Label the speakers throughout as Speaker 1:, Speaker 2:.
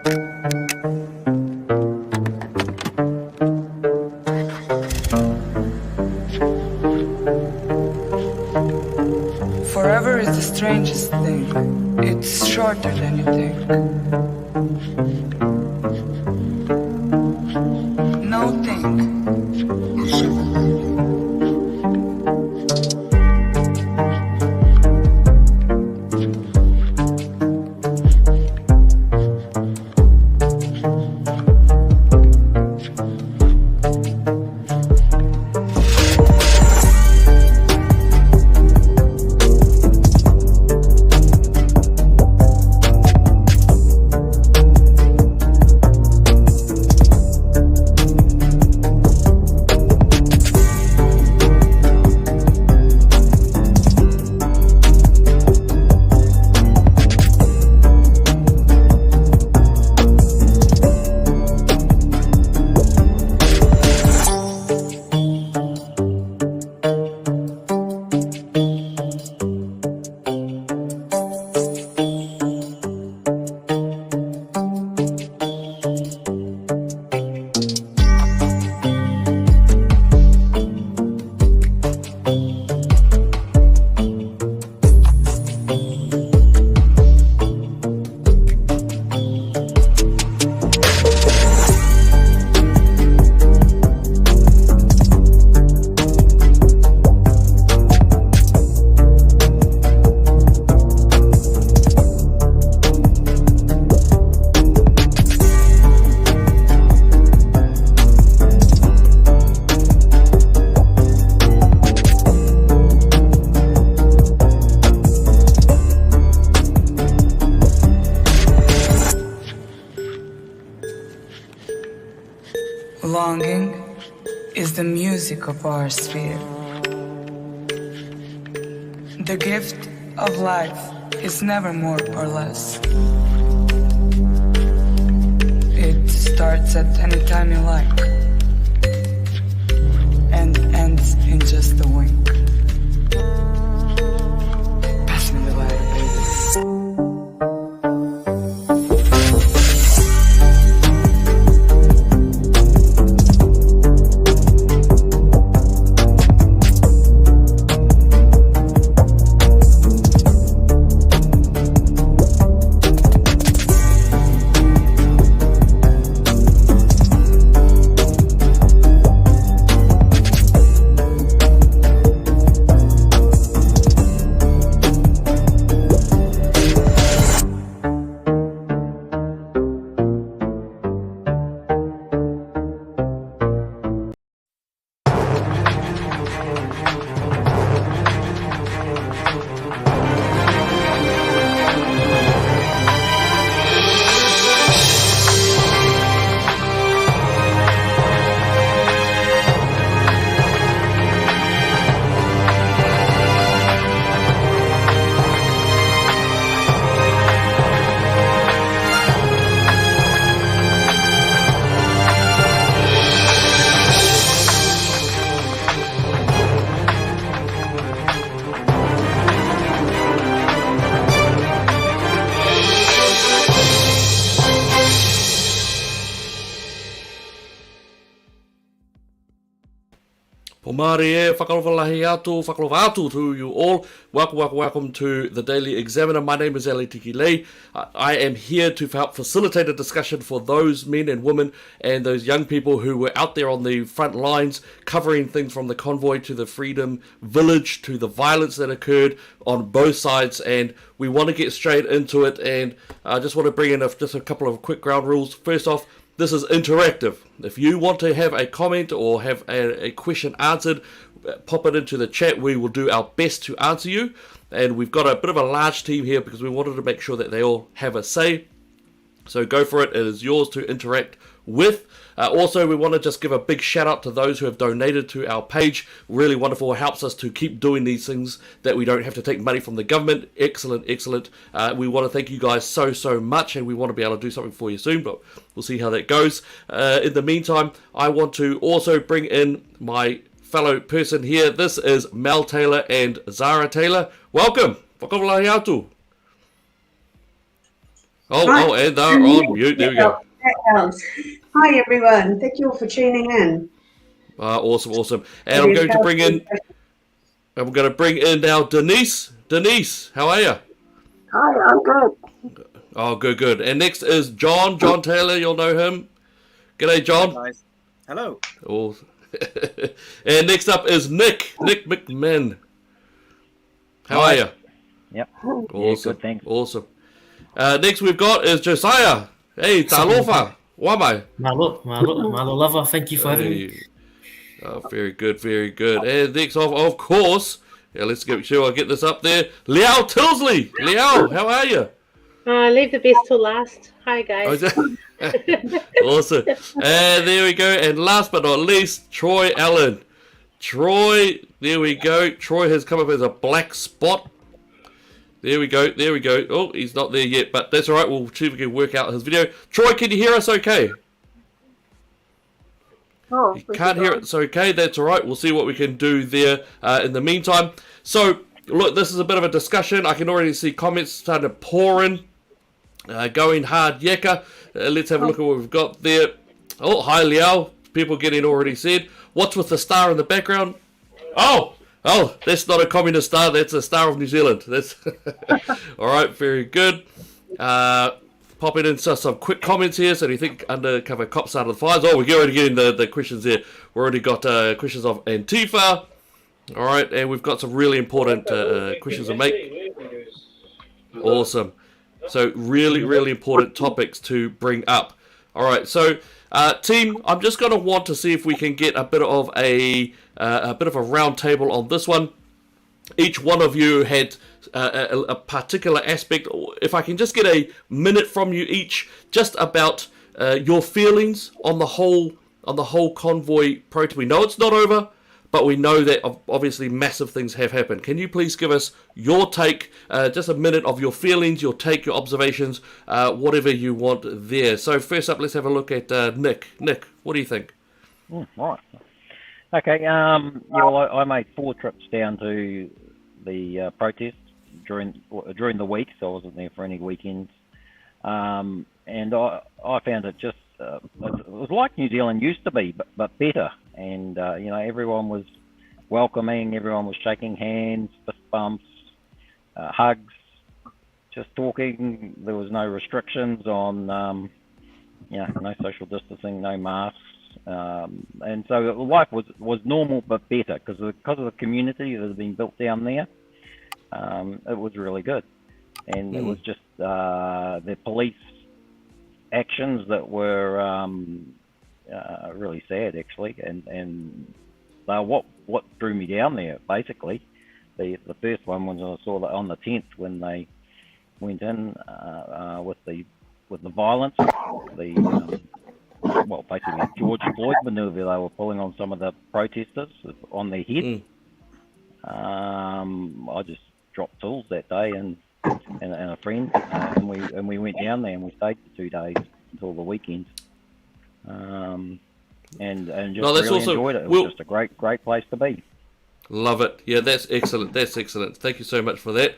Speaker 1: Forever is the strangest thing. It's shorter than you think. No think. Longing is the music of our sphere. The gift of life is never more or less. It starts at any time you like and ends in just a wink. Pass me the lighter, baby.
Speaker 2: Pomari e, whakalowalahi atu, whakalova atu to you all. Welcome to the Daily Examiner. My name is Ali Tiki Lee. I am here to help facilitate a discussion for those men and women and those young people who were out there on the front lines covering things from the convoy to the Freedom Village to the violence that occurred on both sides, and we want to get straight into it, and I just want to bring in just a couple of quick ground rules. First off, this is interactive. If you want to have a comment or have a question answered, pop it into the chat. We will do our best to answer you. And we've got a bit of a large team here because we wanted to make sure that they all have a say. So go for it. It is yours to interact with. Also, we want to just give a big shout out to those who have donated to our page. Really wonderful. It helps us to keep doing these things that we don't have to take money from the government. Excellent. We want to thank you guys so much, and we want to be able to do something for you soon, but we'll see how that goes. In the meantime, I want to also bring in my fellow person here. This is Mel Taylor and Zara Taylor. Welcome. Whakawalahi atu.
Speaker 3: Right.
Speaker 2: And they're on mute. There we go.
Speaker 3: That helps. Hi, everyone. Thank you for tuning in.
Speaker 2: Awesome. And I'm going to bring in now Denise. Denise, how are you?
Speaker 4: Hi, I'm good.
Speaker 2: Oh, good. And next is John Taylor. You'll know him. G'day, John.
Speaker 5: Hi, guys. Hello.
Speaker 2: Oh. And next up is Nick McMahon. How are you?
Speaker 4: Yep.
Speaker 2: Awesome.
Speaker 4: Yeah, good, thanks.
Speaker 2: Awesome. Next we've got is Josiah. Hey, talofa. Wamai.
Speaker 6: Malo lover, thank you for having me.
Speaker 2: Oh, very good. And next of course, let's make sure I get this up there. Liao Tilsley. Liao, how are you?
Speaker 7: Leave the best till last. Hi, guys.
Speaker 2: Awesome. And there we go. And last but not least, Troy Allen. Troy, there we go. Troy has come up as a black spot. There we go. Oh, he's not there yet, but that's all right. We'll see if we can work out his video. Troy, can you hear us okay?
Speaker 4: Oh,
Speaker 2: You can't hear it, so okay, that's all right. We'll see what we can do there in the meantime. So, look, this is a bit of a discussion. I can already see comments starting to pour in. Going hard, Yeka. Let's have a look at what we've got there. Oh, hi, Liao. People getting already said. What's with the star in the background? Oh, that's not a communist star. That's a star of New Zealand. That's all right. Very good. Popping in some quick comments here. So do you think undercover cops started the fires? Oh, we're already getting the questions there. We've already got questions of Antifa. All right, and we've got some really important questions to make. Awesome. So really important topics to bring up. All right, so team, I'm just going to want to see if we can get a bit of a round table on this one. Each one of you had a particular aspect. If I can just get a minute from you each, just about your feelings on the whole convoy protest. We know it's not over, but we know that obviously massive things have happened. Can you please give us your take, just a minute of your feelings, your take, your observations, whatever you want there. So first up, let's have a look at Nick. Nick, what do you think?
Speaker 4: Right. Okay. Well, I made 4 trips down to the protest during the week, so I wasn't there for any weekends. And I found it just it was like New Zealand used to be, but better. And everyone was welcoming, everyone was shaking hands, fist bumps, hugs, just talking. There was no restrictions on, no social distancing, no masks. And so life was normal but better because of the community that had been built down there. It was really good, and it was just the police actions that were really sad, actually, and what drew me down there basically. The first one was I saw that on the 10th when they went in with the violence, basically George Floyd maneuver. They were pulling on some of the protesters on their head. I just dropped tools that day and a friend, and we went down there and we stayed for 2 days until the weekend. And just really enjoyed it. It was just a great place to be.
Speaker 2: Love it. Yeah, that's excellent. Thank you so much for that.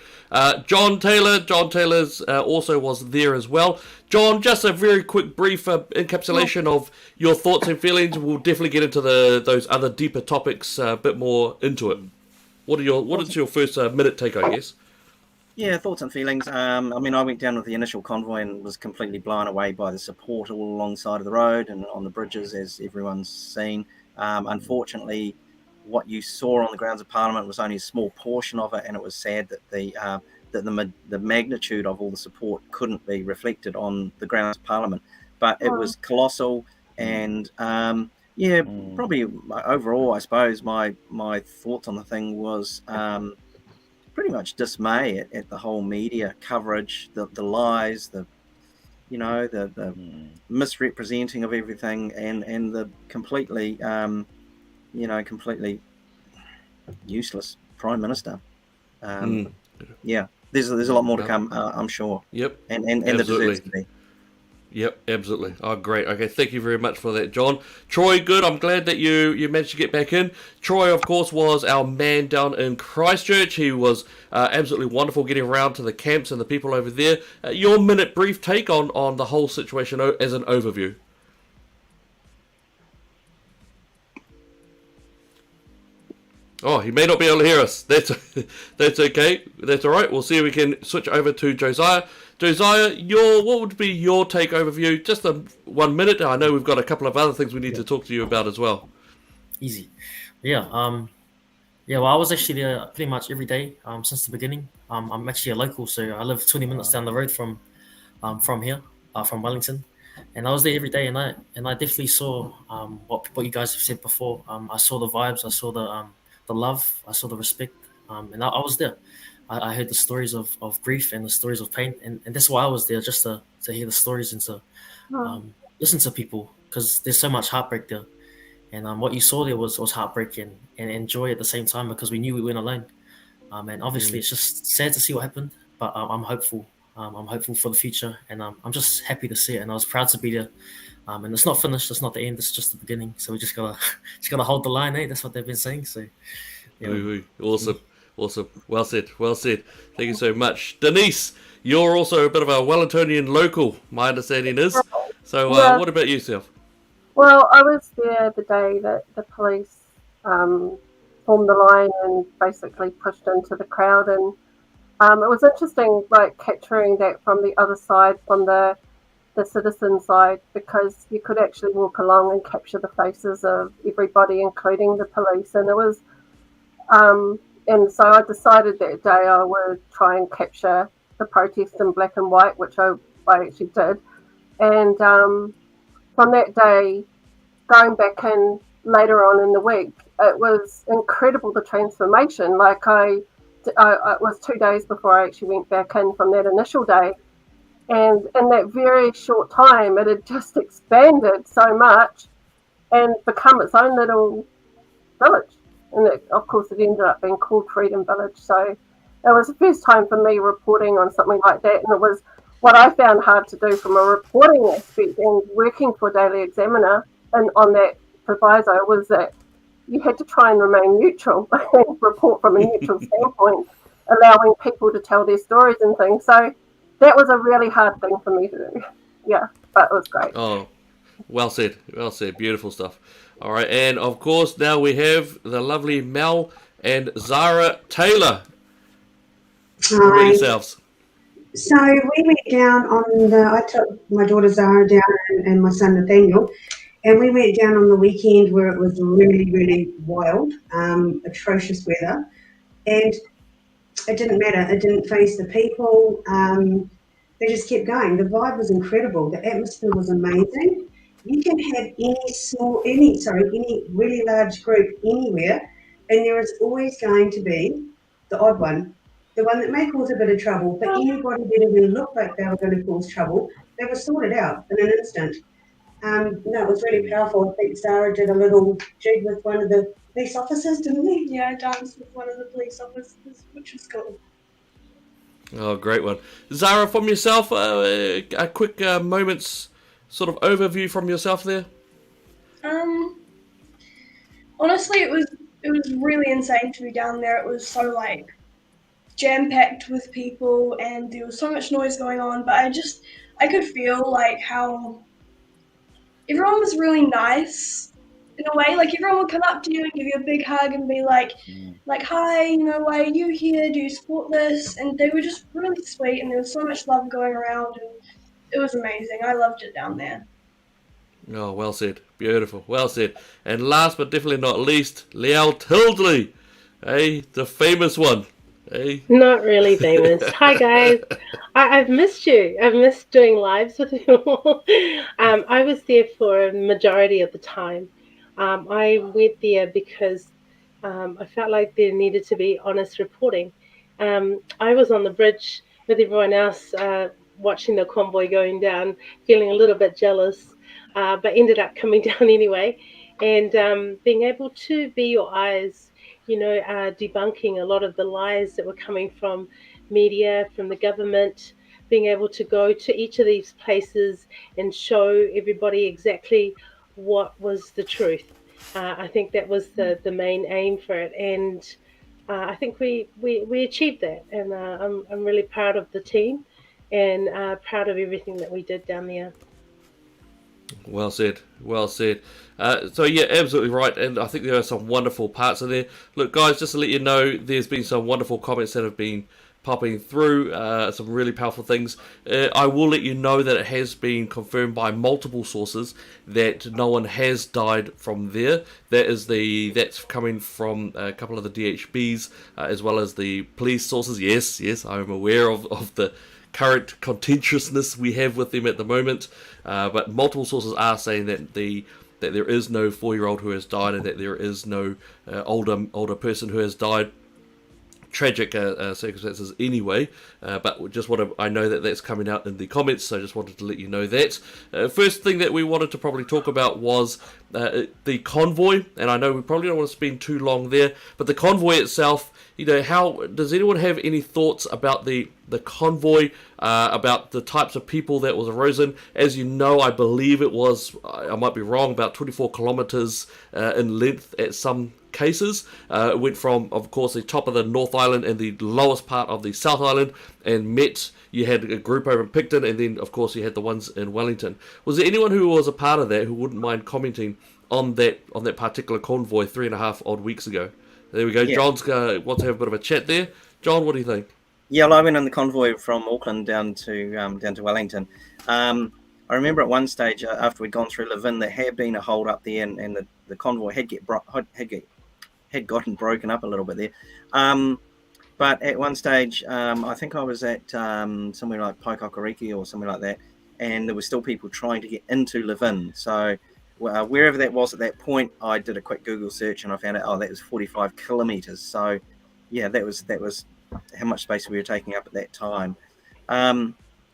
Speaker 2: John Taylor's also was there as well. John, just a very quick brief encapsulation of your thoughts and feelings. We'll definitely get into those other deeper topics a bit more into it. What is your first minute take, I guess?
Speaker 5: Yeah, thoughts and feelings. I went down with the initial convoy and was completely blown away by the support all alongside of the road and on the bridges, as everyone's seen. Unfortunately, what you saw on the grounds of Parliament was only a small portion of it, and it was sad that the magnitude of all the support couldn't be reflected on the grounds of Parliament. But it was colossal, and probably overall, I suppose my thoughts on the thing was pretty much dismay at the whole media coverage, the lies, the misrepresenting of everything, and the completely useless Prime Minister. Yeah, there's a lot more to come, I'm sure.
Speaker 2: Yep.
Speaker 5: And there deserves to be.
Speaker 2: Yep, absolutely. Oh, great. Okay, thank you very much for that, John. Troy, good. I'm glad that you managed to get back in. Troy, of course, was our man down in Christchurch. He was absolutely wonderful getting around to the camps and the people over there. Your minute brief take on the whole situation as an overview. Oh, he may not be able to hear us. That's okay. That's all right. We'll see if we can switch over to Josiah. Josiah, what would be your take overview? Just 1 minute. I know we've got a couple of other things we need to talk to you about as well.
Speaker 6: Easy. Yeah. Well, I was actually there pretty much every day since the beginning. I'm actually a local, so I live 20 minutes down the road from here, from Wellington, and I was there every day, and I definitely saw what you guys have said before. I saw the vibes, I saw the love, I saw the respect, and I was there. I heard the stories of grief and the stories of pain, and that's why I was there, just to hear the stories and to listen to people, because there's so much heartbreak there. And what you saw there was heartbreaking and joy at the same time, because we knew we weren't alone. And obviously it's just sad to see what happened, but I'm hopeful. I'm hopeful for the future, and I'm just happy to see it. And I was proud to be there. And it's not finished. It's not the end. It's just the beginning. So we just gotta hold the line, eh? That's what they've been saying. So, yeah.
Speaker 2: Awesome. Well said. Thank you so much, Denise. You're also a bit of a Wellingtonian local, my understanding is. So, what about yourself?
Speaker 8: Well, I was there the day that the police formed the line and basically pushed into the crowd, and it was interesting, like capturing that from the other side, from the citizen side, because you could actually walk along and capture the faces of everybody, including the police, and it was, and so I decided that day I would try and capture the protest in black and white, which I actually did, and from that day, going back in later on in the week, it was incredible, the transformation. Like it was 2 days before I actually went back in from that initial day. And in that very short time, it had just expanded so much and become its own little village. And of course, it ended up being called Freedom Village. So it was the first time for me reporting on something like that. And it was what I found hard to do from a reporting aspect, and working for Daily Examiner and on that proviso was that you had to try and remain neutral and report from a neutral standpoint, allowing people to tell their stories and things. So that was a really hard thing for me to do. Yeah, but it was great.
Speaker 2: Oh, well said. Beautiful stuff. All right, and of course now we have the lovely Mel and Zara Taylor.
Speaker 3: Hi.
Speaker 2: Yourselves.
Speaker 3: So we went down I took my daughter Zara down and my son Nathaniel, and we went down on the weekend where it was really, really wild, atrocious weather, and it didn't matter. It didn't face the people. They just kept going. The vibe was incredible. The atmosphere was amazing. You can have any really large group anywhere, and there is always going to be the odd one. The one that may cause a bit of trouble, but anybody that even looked like they were going to cause trouble, they were sorted out in an instant. No, it was really powerful. I think Zara did a little jig with one of the police officers, didn't we?
Speaker 9: Yeah, I danced with one of the police officers, which was cool.
Speaker 2: Oh, great one. Zara, from yourself, a quick moment's sort of overview from yourself there?
Speaker 9: Honestly, it was really insane to be down there. It was so jam-packed with people, and there was so much noise going on, but I could feel how everyone was really nice in a way. Everyone would come up to you and give you a big hug and be like, hi, why are you here? Do you support this? And they were just really sweet, and there was so much love going around, and it was amazing. I loved it down there.
Speaker 2: Oh, well said. Beautiful. Well said. And last but definitely not least, Liel Tilsley. Hey, the famous one. Hey.
Speaker 7: Not really famous. Hi, guys. I've missed you. I've missed doing lives with you all. I was there for a majority of the time. I went there because I felt like there needed to be honest reporting. I was on the bridge with everyone else watching the convoy going down, feeling a little bit jealous, but ended up coming down anyway, and being able to be your eyes, debunking a lot of the lies that were coming from media, from the government, being able to go to each of these places and show everybody exactly what was the truth. I think that was the main aim for it, and I think we achieved that, and I'm really proud of the team and proud of everything that we did down there.
Speaker 2: Well said, well said. So yeah, absolutely right, and I think there are some wonderful parts in there. Look, guys, just to let you know, there's been some wonderful comments that have been popping through, some really powerful things. I will let you know that it has been confirmed by multiple sources that no one has died from there. That's coming from a couple of the DHBs, as well as the police sources. Yes, I'm aware of the current contentiousness we have with them at the moment, but multiple sources are saying that there is no 4-year-old who has died, and that there is no older person who has died. Tragic circumstances anyway, but I know that that's coming out in the comments, so I just wanted to let you know that. First thing that we wanted to probably talk about was the convoy, and I know we probably don't want to spend too long there, but the convoy itself, how does anyone have any thoughts about the convoy, about the types of people that was arisen? As you know, I believe it was, I might be wrong, about 24 kilometers in length at some cases. It went from, of course, the top of the North Island and the lowest part of the South Island, and you had a group over in Picton, and then, of course, you had the ones in Wellington. Was there anyone who was a part of that who wouldn't mind commenting on that particular convoy 3.5 odd weeks ago? There we go. Yeah. John's wants to have a bit of a chat there. John, what do you think?
Speaker 5: Yeah, well, I went on the convoy from Auckland down to Wellington. I remember at one stage after we'd gone through Levin, there had been a hold up there, and the convoy had gotten broken up a little bit there. But at one stage, I think I was at somewhere like Paikakariki or something like that, and there were still people trying to get into Levin. So wherever that was at that point, I did a quick Google search and I found out, that was 45 kilometres. So yeah, that was how much space we were taking up at that time.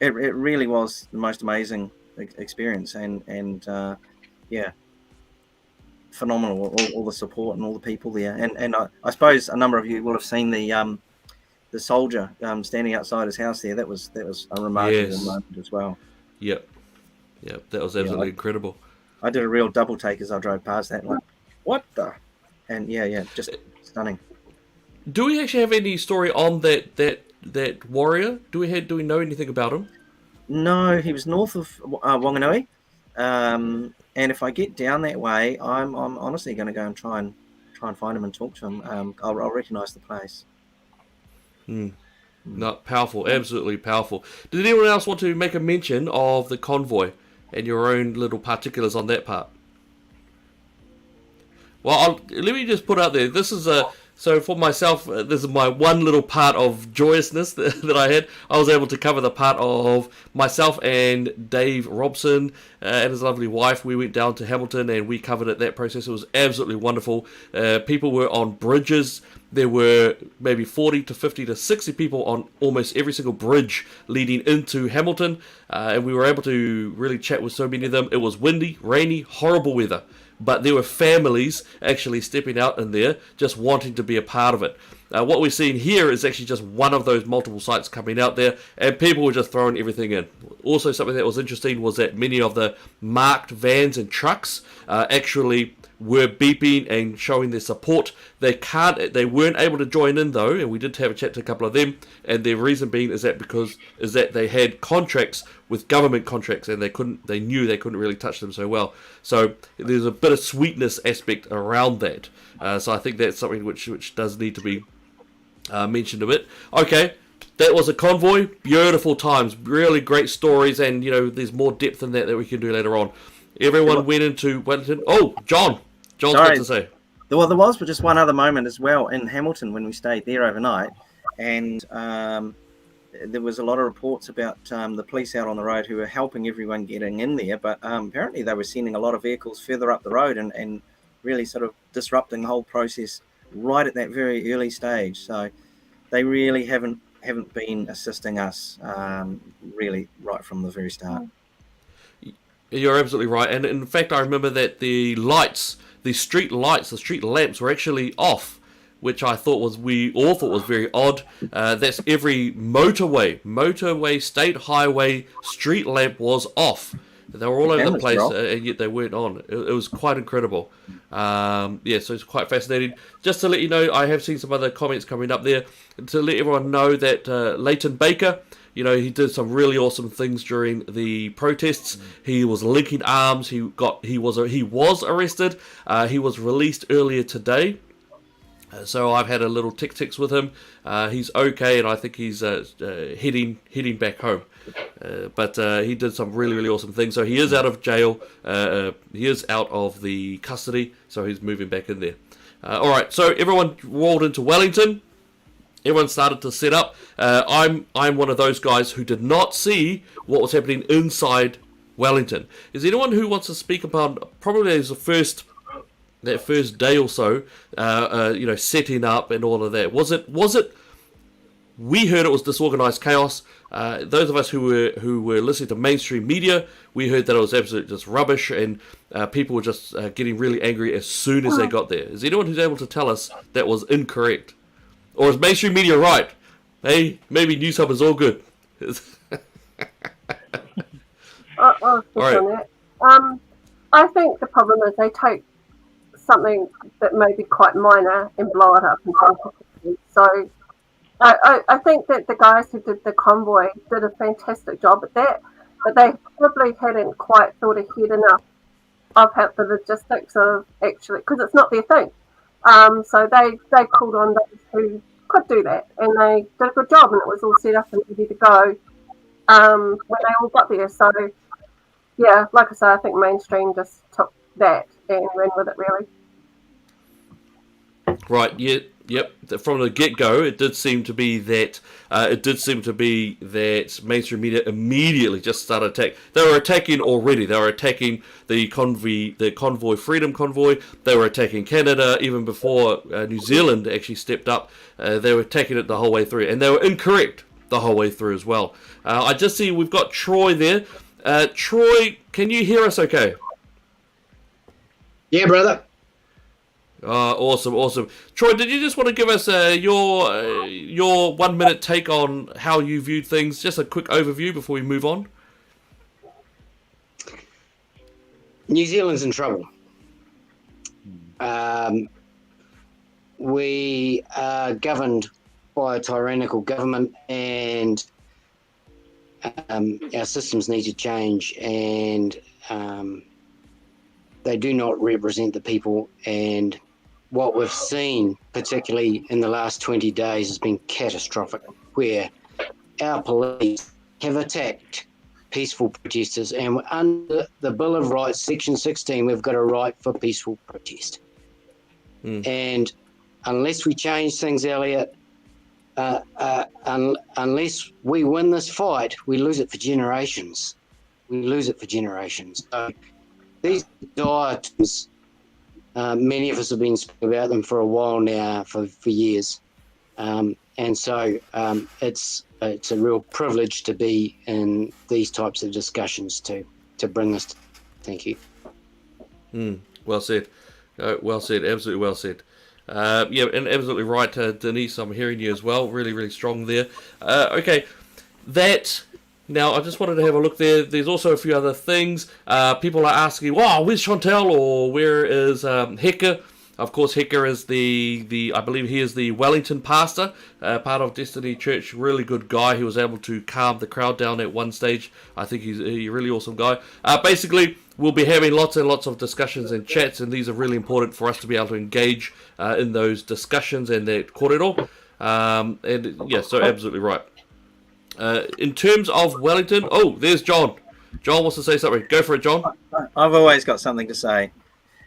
Speaker 5: It really was the most amazing experience, and yeah, phenomenal, all the support and all the people there. And I suppose a number of you will have seen the soldier standing outside his house there. That was a remarkable moment as well.
Speaker 2: Yep, that was absolutely incredible.
Speaker 5: I did a real double take as I drove past that. Like, what the? And yeah, just stunning.
Speaker 2: Do we actually have any story on that warrior? Do we know anything about him?
Speaker 5: No, he was north of Wanganui. And if I get down that way, I'm honestly going to go and try and find him and talk to him. I'll recognise the place.
Speaker 2: Not powerful, absolutely powerful. Did anyone else want to make a mention of the convoy and your own little particulars on that part? Well, let me just put out there. This is so for myself, this is my one little part of joyousness that I had. I was able to cover the part of myself and Dave Robson and his lovely wife. We went down to Hamilton and we covered that process. It was absolutely wonderful. People were on bridges. There were maybe 40 to 50 to 60 people on almost every single bridge leading into Hamilton. And we were able to really chat with so many of them. It was windy, rainy, horrible weather. But there were families actually stepping out in there, just wanting to be a part of it. What we're seeing here is actually just one of those multiple sites coming out there, and people were just throwing everything in. Also, something that was interesting was that many of the marked vans and trucks actually were beeping and showing their support. They weren't able to join in though, and we did have a chat to a couple of them, and their reason being is that they had contracts with government contracts, and they knew they couldn't really touch them so well. So there's a bit of sweetness aspect around that. So I think that's something which does need to be mentioned a bit. Okay, that was a convoy. Beautiful times, really great stories, and there's more depth than that we can do later on. Everyone went into Wellington. Oh, John's got to say.
Speaker 5: Well, there was just one other moment as well in Hamilton when we stayed there overnight, and there was a lot of reports about the police out on the road who were helping everyone getting in there, but apparently they were sending a lot of vehicles further up the road and really sort of disrupting the whole process right at that very early stage. So they really haven't been assisting us really right from the very start.
Speaker 2: You're absolutely right, and in fact I remember that the street lamps were actually off which we all thought was very odd. That's every motorway, state highway, street lamp was off. They were all over the place, and yet they weren't on. It was quite incredible. So it's quite fascinating. Just to let you know, I have seen some other comments coming up there. To let everyone know that Leighton Baker, he did some really awesome things during the protests. He was linking arms. He was arrested. He was released earlier today. So I've had a little ticks with him. He's okay, and I think he's heading back home. But he did some really, really awesome things. So he is out of jail. He is out of the custody. So he's moving back in there. All right. So everyone rolled into Wellington. Everyone started to set up. I'm one of those guys who did not see what was happening inside Wellington. Is there anyone who wants to speak about probably as that first day or so, setting up and all of that? Was it? We heard it was disorganized chaos. Those of us who were listening to mainstream media, we heard that it was absolutely just rubbish, and people were just getting really angry as soon as they got there. Is there anyone who's able to tell us that was incorrect? Or is mainstream media right? Hey, maybe News Hub is all good.
Speaker 8: All right. I think the problem is they take something that may be quite minor and blow it up in front of people. So I think that the guys who did the convoy did a fantastic job at that, but they probably hadn't quite thought ahead enough of the logistics of actually, because it's not their thing. So they called on those who could do that, and they did a good job, and it was all set up and ready to go when they all got there. So, yeah, like I say, I think mainstream just took that and ran with it, really.
Speaker 2: Right. Yep. From the get-go, it did seem to be that mainstream media immediately just started attack. They were attacking already. They were attacking the convoy, Freedom Convoy. They were attacking Canada even before New Zealand actually stepped up. They were attacking it the whole way through, and they were incorrect the whole way through as well. I just see we've got Troy there. Troy, can you hear us okay?
Speaker 10: Yeah, brother.
Speaker 2: Awesome. Troy, did you just want to give us your 1 minute take on how you viewed things? Just a quick overview before we move on.
Speaker 10: New Zealand's in trouble. We are governed by a tyrannical government, and our systems need to change, and they do not represent the people. And what we've seen, particularly in the last 20 days, has been catastrophic, where our police have attacked peaceful protesters, and under the Bill of Rights, Section 16, we've got a right for peaceful protest. And unless we change things, Elliot, unless we win this fight, we lose it for generations. So these dire times, many of us have been speaking about them for a while now, for years. And so it's a real privilege to be in these types of discussions to bring this. Thank you.
Speaker 2: Well said. Absolutely well said. And absolutely right, Denise. I'm hearing you as well. Really, really strong there. Okay, now I just wanted to have a look there. There's also a few other things. People are asking, "Wow, where's Chantel?" or "Where is Heka?" Of course, Heka is I believe he is the Wellington pastor, part of Destiny Church. Really good guy. He was able to calm the crowd down at one stage. I think he's a really awesome guy. Basically, we'll be having lots and lots of discussions and chats, and these are really important for us to be able to engage in those discussions and that korero. So absolutely right. In terms of Wellington, there's John. John wants to say something. Go for it, John.
Speaker 5: I've always got something to say.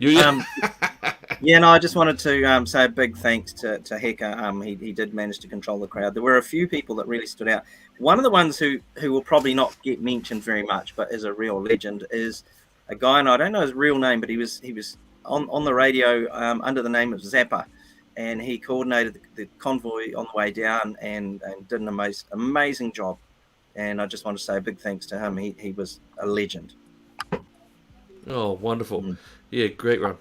Speaker 5: I just wanted to say a big thanks to Heka. He did manage to control the crowd. There were a few people that really stood out. One of the ones who will probably not get mentioned very much, but is a real legend, is a guy, and I don't know his real name, but he was on the radio under the name of Zappa, and he coordinated the convoy on the way down and did an amazing job. And I just want to say a big thanks to him. He was a legend.
Speaker 2: Oh, wonderful. Yeah, great run.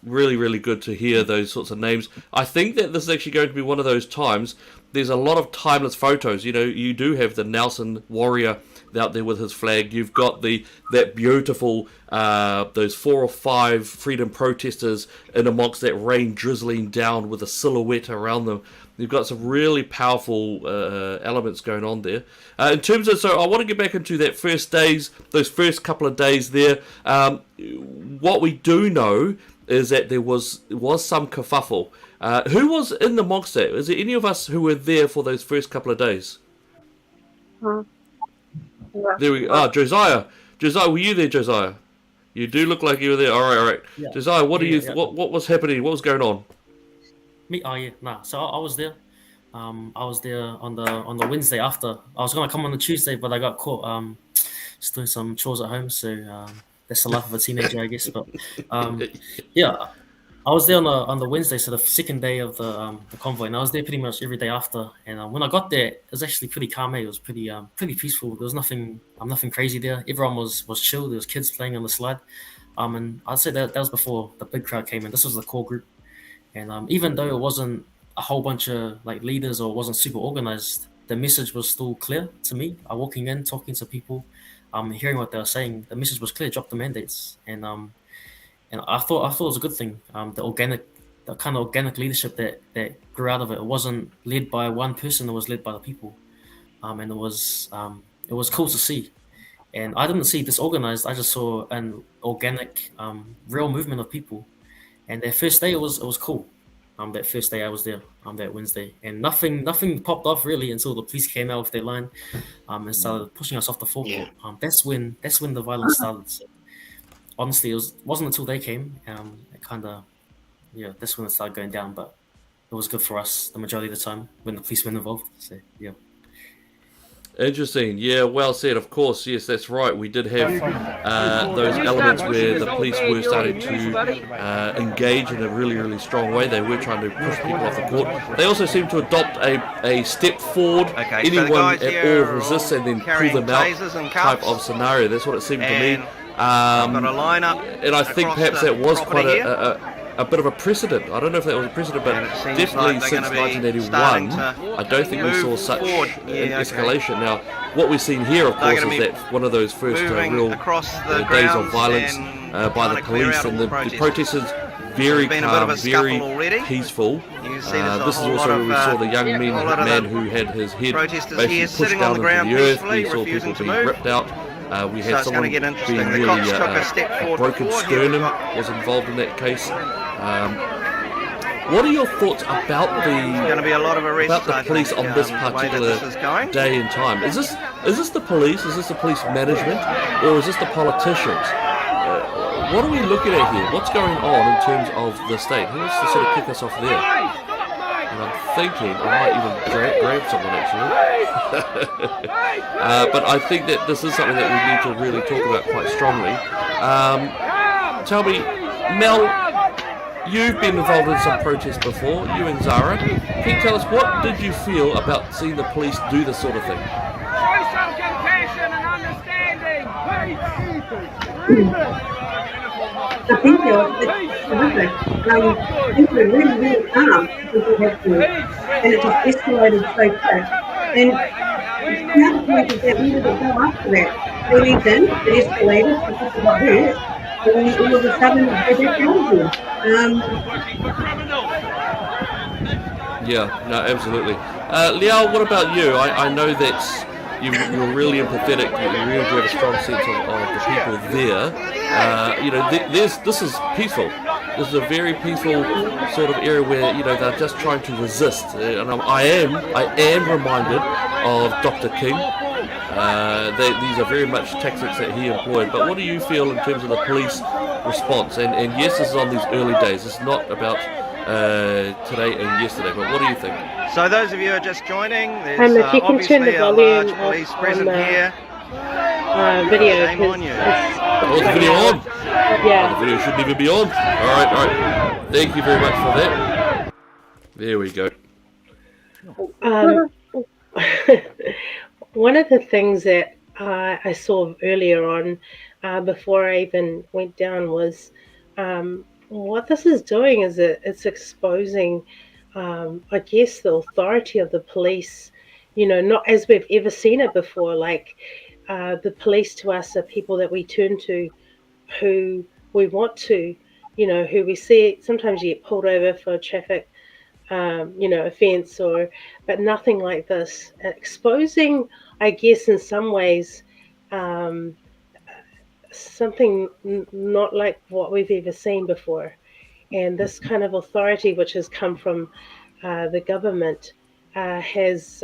Speaker 2: really, really good to hear those sorts of names. I think that this is actually going to be one of those times. There's a lot of timeless photos. You know, you do have the Nelson warrior out there with his flag. You've got that beautiful those 4 or 5 freedom protesters in amongst that rain drizzling down with a silhouette around them. You've got some really powerful elements going on there. In terms of, so I want to get back into that those first couple of days there. What we do know is that there was some kerfuffle. Who was in amongst that? Is there any of us who were there for those first couple of days?
Speaker 8: Yeah.
Speaker 2: There we go. Ah, Josiah, were you there, Josiah? You do look like you were there. All right.
Speaker 6: Yeah.
Speaker 2: Josiah, what was happening? What was going on?
Speaker 6: Me? Oh yeah, nah. So I was there. I was there on the Wednesday after. I was gonna come on the Tuesday, but I got caught just doing some chores at home. So that's the life of a teenager, I guess. But yeah, I was there on the Wednesday, so the second day of the convoy, and I was there pretty much every day after. And when I got there, it was actually pretty calm. It was pretty peaceful. There was nothing crazy there. Everyone was chill. There was kids playing on the slide. And I'd say that was before the big crowd came in. This was the core group. And even though it wasn't a whole bunch of like leaders or wasn't super organized, the message was still clear to me. Walking in, talking to people, hearing what they were saying, the message was clear: drop the mandates. And I thought it was a good thing. The kind of organic leadership that grew out of it. It wasn't led by one person; it was led by the people. And it was cool to see. And I didn't see disorganized. I just saw an organic, real movement of people. And that first day, it was cool. That first day I was there, that Wednesday, and nothing popped off really until the police came out with their line, and started pushing us off the forecourt. That's when the violence started. So, honestly, it wasn't until they came, it kind of, that's when it started going down. But it was good for us the majority of the time when the police were involved. So yeah.
Speaker 2: Interesting. Yeah, well said. Of course, yes, that's right. We did have those elements where the police were starting to engage in a really, really strong way. They were trying to push people off the court. They also seem to adopt a step forward. Anyone at all resists and then pull them out type of scenario. That's what it seemed to me. And I think perhaps that was quite a bit of a precedent. I don't know if that was a precedent, but definitely since 1981, I don't think we saw such an escalation. Now, what we've seen here, of course, is that one of those first real days of violence by the police, and the protesters very calm, very peaceful. This is also where we saw the young man who had his head basically pushed down into the earth. We saw people being ripped out. We had someone being really a broken sternum was involved in that case. What are your thoughts about the police on this particular day and time? Is this the police? Is this the police management, or is this the politicians? What are we looking at here? What's going on in terms of the state? Who wants to sort of kick us off there? And I'm thinking I might even grab someone actually. But I think that this is something that we need to really talk about quite strongly. Tell me, Mel, you've been involved in some protests before, you and Zara. Can you tell us, what did you feel about seeing the police do this sort of thing?
Speaker 11: Show some compassion and understanding.
Speaker 3: I think it's terrific. I think we're really, really calm because we have to, and it just escalated so quick. And the other point is that we didn't go after that. We went in, it escalated, people got hurt, and all of a sudden they got killed.
Speaker 2: Yeah, no, absolutely. Liao, what about you? I know that you're really empathetic. You really have a strong sense of the people there. This is peaceful. This is a very peaceful sort of area where they're just trying to resist. And I am reminded of Dr. King. These are very much tactics that he employed. But what do you feel in terms of the police response? And yes, this is on these early days. It's not about today and yesterday. But what do you think?
Speaker 5: So those of you who are just joining, there's
Speaker 7: if you can turn the
Speaker 5: obviously a
Speaker 7: volume
Speaker 5: large police
Speaker 7: up
Speaker 5: present
Speaker 7: on the
Speaker 5: here.
Speaker 7: video.
Speaker 5: Shame on you.
Speaker 2: Oh, the video on?
Speaker 7: Yeah.
Speaker 2: Oh, the video shouldn't even be on. All right. Thank you very much for that. There we go.
Speaker 7: One of the things that I saw earlier on, before I even went down, was what this is doing is it's exposing, I guess, the authority of the police. Not as we've ever seen it before. Like the police to us are people that we turn to, who we want to, who we see. Sometimes you get pulled over for a traffic, offence, but nothing like this. Exposing, I guess, in some ways. Something not like what we've ever seen before. And this kind of authority, which has come from the government, has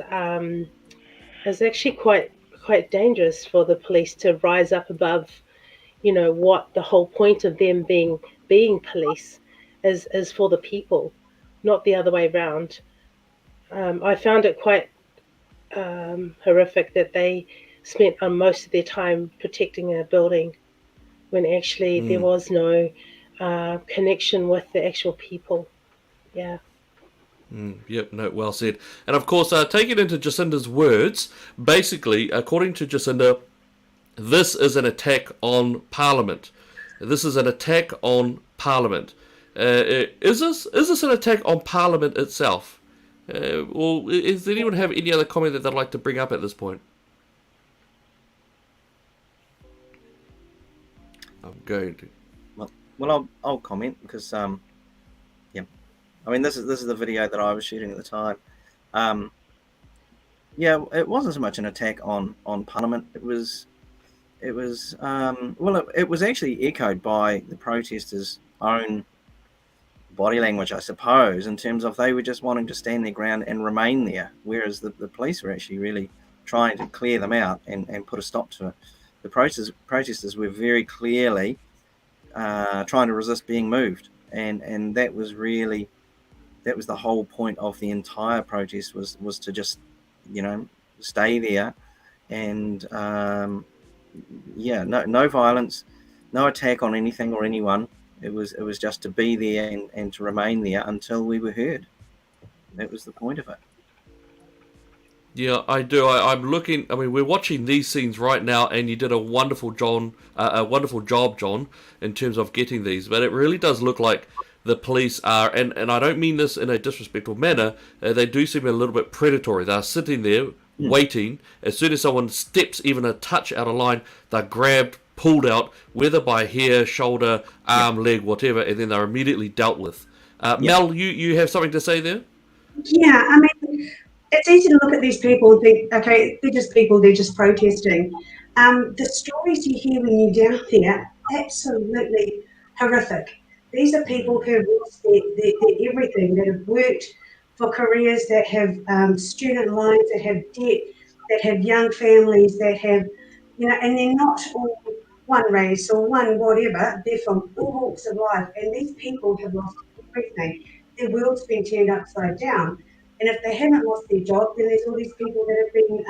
Speaker 7: is actually quite dangerous for the police to rise up above, what the whole point of them being police is for the people, not the other way around. I found it quite horrific that they spent most of their time protecting a building when actually there was no connection with the actual people. Yeah.
Speaker 2: Yep, no, well said. And of course, taking into Jacinda's words, basically, according to Jacinda, this is an attack on Parliament. This is an attack on Parliament. Is this an attack on Parliament itself? Or does anyone have any other comment that they'd like to bring up at this point? I'm going to.
Speaker 5: Well, I'll comment because I mean this is the video that I was shooting at the time. It wasn't so much an attack on Parliament. It was actually echoed by the protesters' own body language, I suppose, in terms of they were just wanting to stand their ground and remain there, whereas the police were actually really trying to clear them out and put a stop to it. The protesters were very clearly trying to resist being moved, and that was the whole point of the entire protest was to just stay there, and no violence, no attack on anything or anyone. It was just to be there and to remain there until we were heard. That was the point of it.
Speaker 2: Yeah, I do. I'm looking. I mean, we're watching these scenes right now, and you did a wonderful job, John, in terms of getting these. But it really does look like the police are, and I don't mean this in a disrespectful manner. They do seem a little bit predatory. They're sitting there waiting. As soon as someone steps even a touch out of line, they're grabbed, pulled out, whether by hair, shoulder, arm, leg, whatever, and then they're immediately dealt with. Mel, you have something to say there?
Speaker 3: Yeah, I mean, it's easy to look at these people and think, okay, they're just people, they're just protesting. The stories you hear when you're down there, absolutely horrific. These are people who have lost their everything, that have worked for careers, that have student loans, that have debt, that have young families, that have, and they're not all one race or one whatever, they're from all walks of life, and these people have lost everything. Their world's been turned upside down. And if they haven't lost their job, then there's all these people that have been,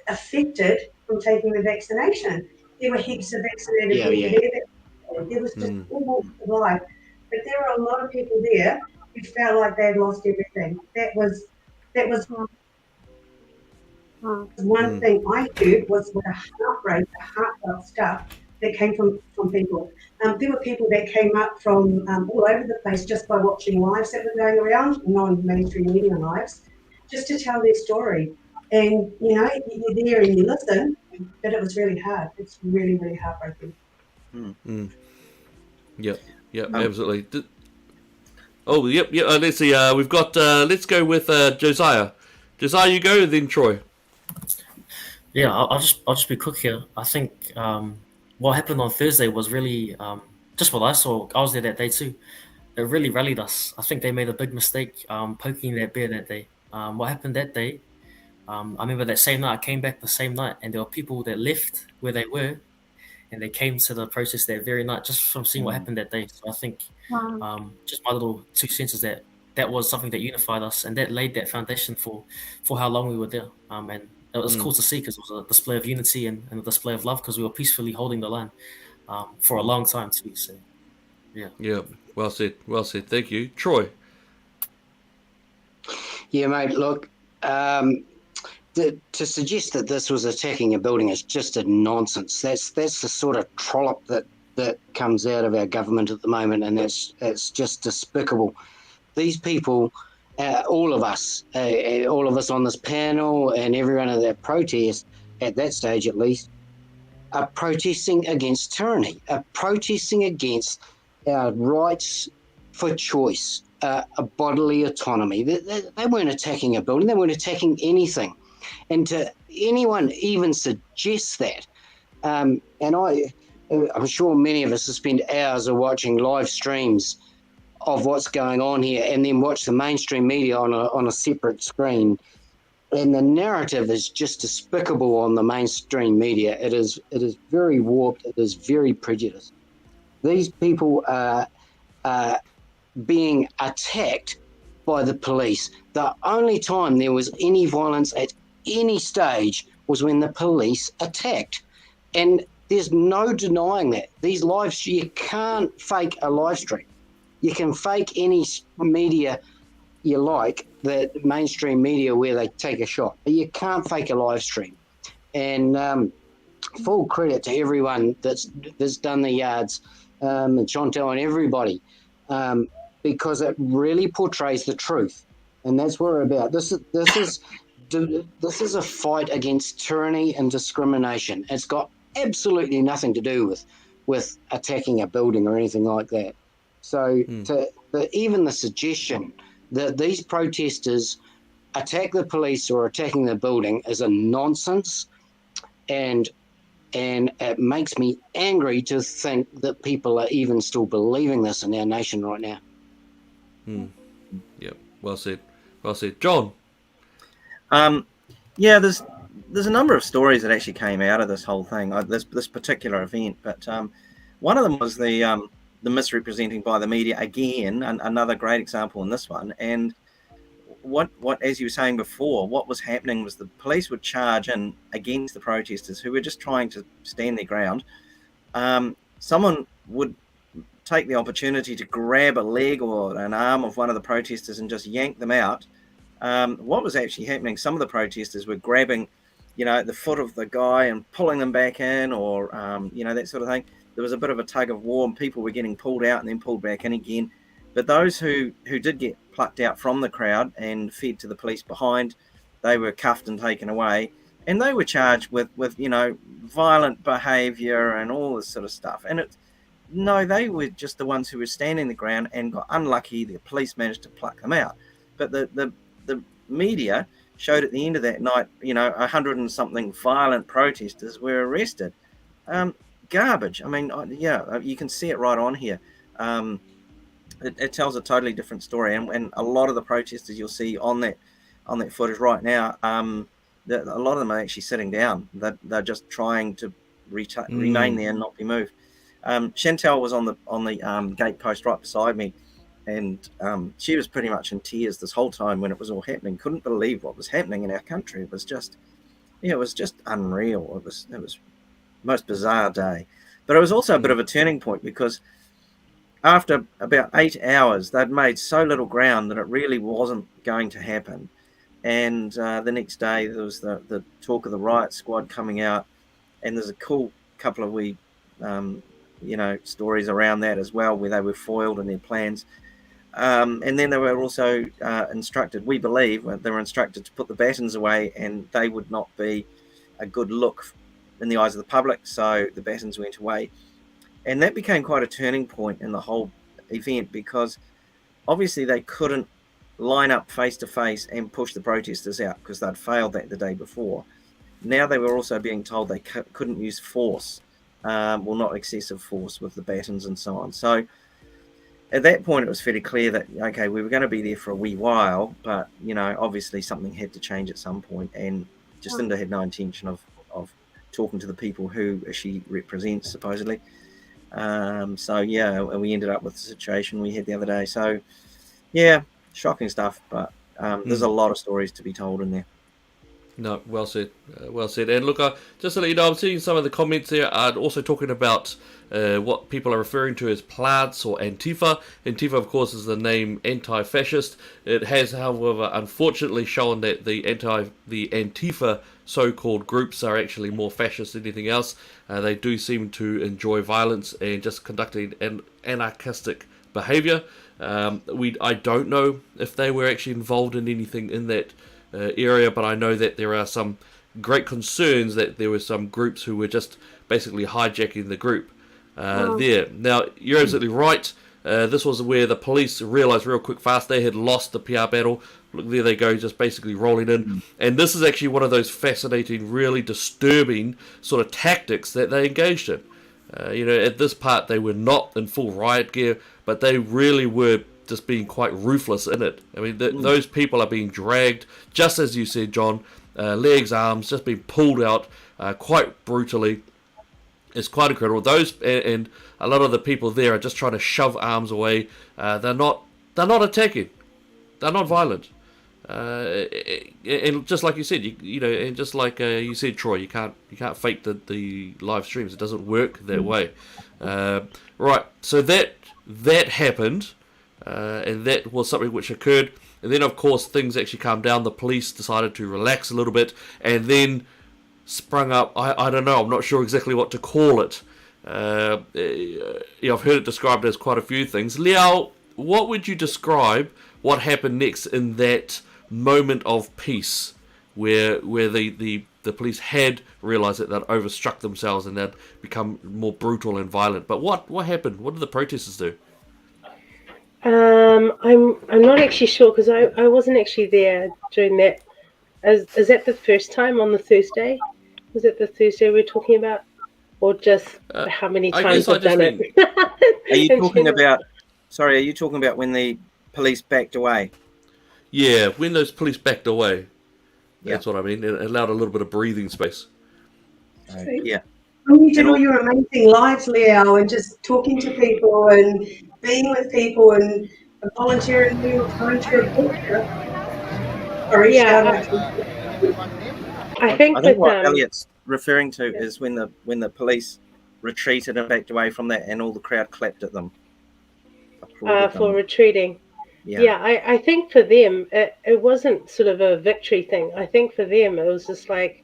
Speaker 3: affected from taking the vaccination. There were heaps of vaccinated people there. There was just all walks of life. But there were a lot of people there who felt like they'd lost everything. That was one thing I heard was with a heartfelt stuff that came from people. There were people that came up from all over the place just by watching lives that were going around, non-mainstream media lives, just to tell their story. And, you're there and you listen, but it was really hard. It's really, really heartbreaking.
Speaker 2: Yep, absolutely. Let's see. We've got. Let's go with Josiah. Josiah, you go, then Troy.
Speaker 6: Yeah, I'll just be quick here. I think what happened on Thursday was really just what I saw. I was there that day too. It really rallied us. I think they made a big mistake poking that bear that day. What happened that day? I remember that same night. I came back the same night, and there were people that left where they were, and they came to the protest that very night just from seeing what happened that day. So I think just my little 2 cents is that was something that unified us, and that laid that foundation for how long we were there. And it was cool to see because it was a display of unity and a display of love because we were peacefully holding the line for a long time too. So, yeah.
Speaker 2: Yeah, well said. Thank you. Troy.
Speaker 10: Yeah, mate, look, to suggest that this was attacking a building is just a nonsense. That's the sort of trollop that that comes out of our government at the moment, and it's just despicable. These people, all of us on this panel and everyone at that protest, at that stage at least, are protesting against tyranny, are protesting against our rights for choice, a bodily autonomy. They weren't attacking a building, they weren't attacking anything. And to anyone even suggest that, and I'm sure many of us have spent hours of watching live streams of what's going on here, and then watch the mainstream media on a separate screen, and the narrative is just despicable on the mainstream media. It is very warped. It is very prejudiced. These people are being attacked by the police. The only time there was any violence at any stage was when the police attacked, and there's no denying that. These lives, you can't fake a live stream. You can fake any media you like, the mainstream media where they take a shot, but you can't fake a live stream. And full credit to everyone that's done the yards, and Chantel and everybody, because it really portrays the truth, and that's what we're about. This is a fight against tyranny and discrimination. It's got absolutely nothing to do with attacking a building or anything like that. So even the suggestion that these protesters attack the police or attacking the building is a nonsense, and it makes me angry to think that people are even still believing this in our nation right now.
Speaker 2: Yep, well said. John?
Speaker 5: Yeah, there's a number of stories that actually came out of this whole thing, this particular event, but one of them was the misrepresenting by the media again, another great example in this one. And what as you were saying before, what was happening was the police would charge in against the protesters who were just trying to stand their ground. Someone would take the opportunity to grab a leg or an arm of one of the protesters and just yank them out. What was actually happening, some of the protesters were grabbing, the foot of the guy and pulling them back in, or, that sort of thing. There was a bit of a tug of war, and people were getting pulled out and then pulled back in again. But those who did get plucked out from the crowd and fed to the police behind, they were cuffed and taken away. And they were charged with violent behaviour and all this sort of stuff. And they were just the ones who were standing the ground and got unlucky. The police managed to pluck them out. But the media showed at the end of that night, 100 and something violent protesters were arrested. Garbage. I mean, you can see it right on here. It tells a totally different story, and a lot of the protesters you'll see on that footage right now, a lot of them are actually sitting down. They're just trying to remain there and not be moved. Chantel was on the gate post right beside me, and she was pretty much in tears this whole time when it was all happening. Couldn't believe what was happening in our country. It was just unreal. It was most bizarre day, but it was also a bit of a turning point, because after about 8 hours they'd made so little ground that it really wasn't going to happen. And the next day there was the talk of the riot squad coming out, and there's a cool couple of wee stories around that as well, where they were foiled in their plans. And then they were also instructed, we believe they were instructed to put the batons away, and they would not be a good look in the eyes of the public, so the batons went away. And that became quite a turning point in the whole event, because obviously they couldn't line up face to face and push the protesters out because they'd failed that the day before. Now they were also being told they couldn't use force, not excessive force with the batons and so on. So at that point it was fairly clear that, okay, we were going to be there for a wee while, but obviously something had to change at some point, and Jacinda had no intention of talking to the people who she represents, supposedly. We ended up with the situation we had the other day. So, yeah, shocking stuff, but there's a lot of stories to be told in there.
Speaker 2: No, well said. And look, just to let you know, I'm seeing some of the comments there are also talking about what people are referring to as plants or Antifa. Antifa, of course, is the name anti-fascist. It has, however, unfortunately shown that the Antifa so-called groups are actually more fascist than anything else. They do seem to enjoy violence and just conducting an anarchistic behaviour. I don't know if they were actually involved in anything in that area, but I know that there are some great concerns that there were some groups who were just basically hijacking the group there. Now, you're absolutely right. This was where the police realised real quick fast they had lost the PR battle. Look, there they go, just basically rolling in. And this is actually one of those fascinating, really disturbing sort of tactics that they engaged in. At this part, they were not in full riot gear, but they really were just being quite ruthless in it. I mean, those people are being dragged, just as you said, John, legs, arms, just being pulled out quite brutally. It's quite incredible. Those and a lot of the people there are just trying to shove arms away. They're not attacking. They're not violent. And just like you said, and just like you said, Troy, you can't fake the live streams. It doesn't work that way. Right. So that happened, and that was something which occurred. And then, of course, things actually calmed down. The police decided to relax a little bit, and then sprung up. I don't know. I'm not sure exactly what to call it. I've heard it described as quite a few things. Liao, what would you describe what happened next in that moment of peace, where the police had realised that they'd overstruck themselves and they'd become more brutal and violent? But what happened? What did the protesters do?
Speaker 7: I'm not actually sure because I wasn't actually there during that. Is that the first time on the Thursday? Was it the Thursday we're talking about, or just how many times I've done it?
Speaker 5: Are you talking about? Sorry, are you talking about when the police backed away?
Speaker 2: Yeah, when those police backed away. That's what I mean. It allowed a little bit of breathing space.
Speaker 5: Yeah.
Speaker 3: When you did all your amazing lives, Leo, and just talking to people and being with people and volunteering for your time to report.
Speaker 7: I think
Speaker 5: what Elliot's referring to is when the police retreated and backed away from that, and all the crowd clapped at them.
Speaker 7: For retreating. Yeah, I think for them it wasn't sort of a victory thing. I think for them it was just like,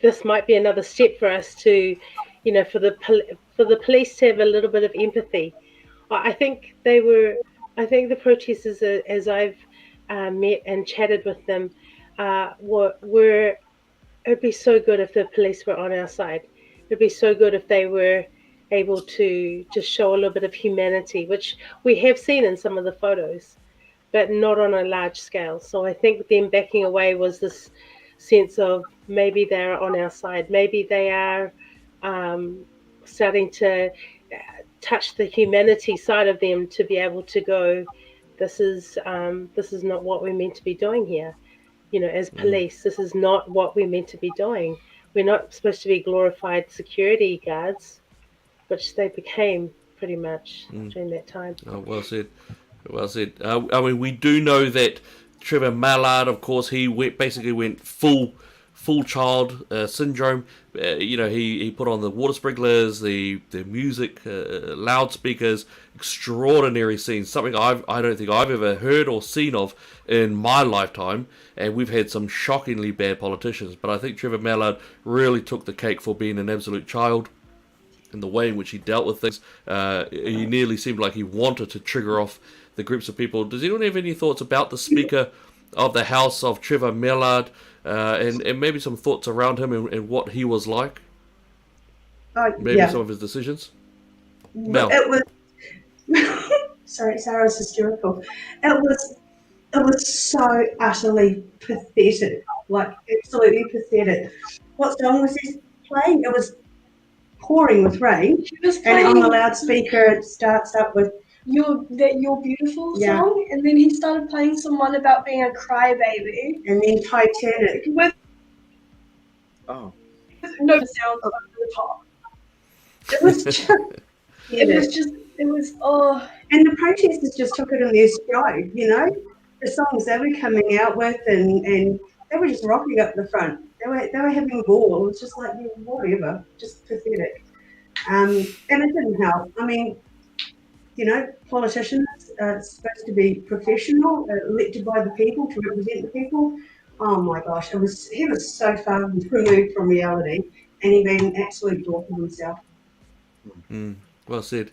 Speaker 7: this might be another step for us to, for the police to have a little bit of empathy. I think the protesters, as I've met and chatted with them, were it'd be so good if the police were on our side. It'd be so good if they were able to just show a little bit of humanity, which we have seen in some of the photos, but not on a large scale. So I think them backing away was this sense of maybe they're on our side, maybe they are starting to touch the humanity side of them to be able to go, this is not what we're meant to be doing here. As police, this is not what we're meant to be doing. We're not supposed to be glorified security guards, which they became pretty much during that time.
Speaker 2: Oh, well said. Well said. I mean, we do know that Trevor Mallard, of course, he basically went full child syndrome. He put on the water sprinklers, the music, loudspeakers, extraordinary scenes, something I don't think I've ever heard or seen of in my lifetime. And we've had some shockingly bad politicians, but I think Trevor Mallard really took the cake for being an absolute child in the way in which he dealt with things. He nearly seemed like he wanted to trigger off the groups of people. Does anyone have any thoughts about the Speaker of the House of Trevor Mallard, and maybe some thoughts around him and what he was like? Maybe some of his decisions? Mel.
Speaker 3: It was sorry, Sarah's hysterical. It was so utterly pathetic, like absolutely pathetic. What song was he playing? It was pouring with rain.
Speaker 9: She was playing,
Speaker 3: and on the loudspeaker it starts up with
Speaker 9: You're Beautiful song, and then he started playing someone about being a crybaby.
Speaker 3: And then Titanic.
Speaker 9: With no sound over the top.
Speaker 3: It was just
Speaker 9: it was
Speaker 3: and the protesters just took it in their stride, the songs they were coming out with, and they were just rocking up the front. They were having a ball. It was just like, whatever, just pathetic. And it didn't help. I mean, politicians, supposed to be professional, elected by the people to represent the people. Oh my gosh, he was so far removed from reality, and he made an absolute dork of himself.
Speaker 2: Well said.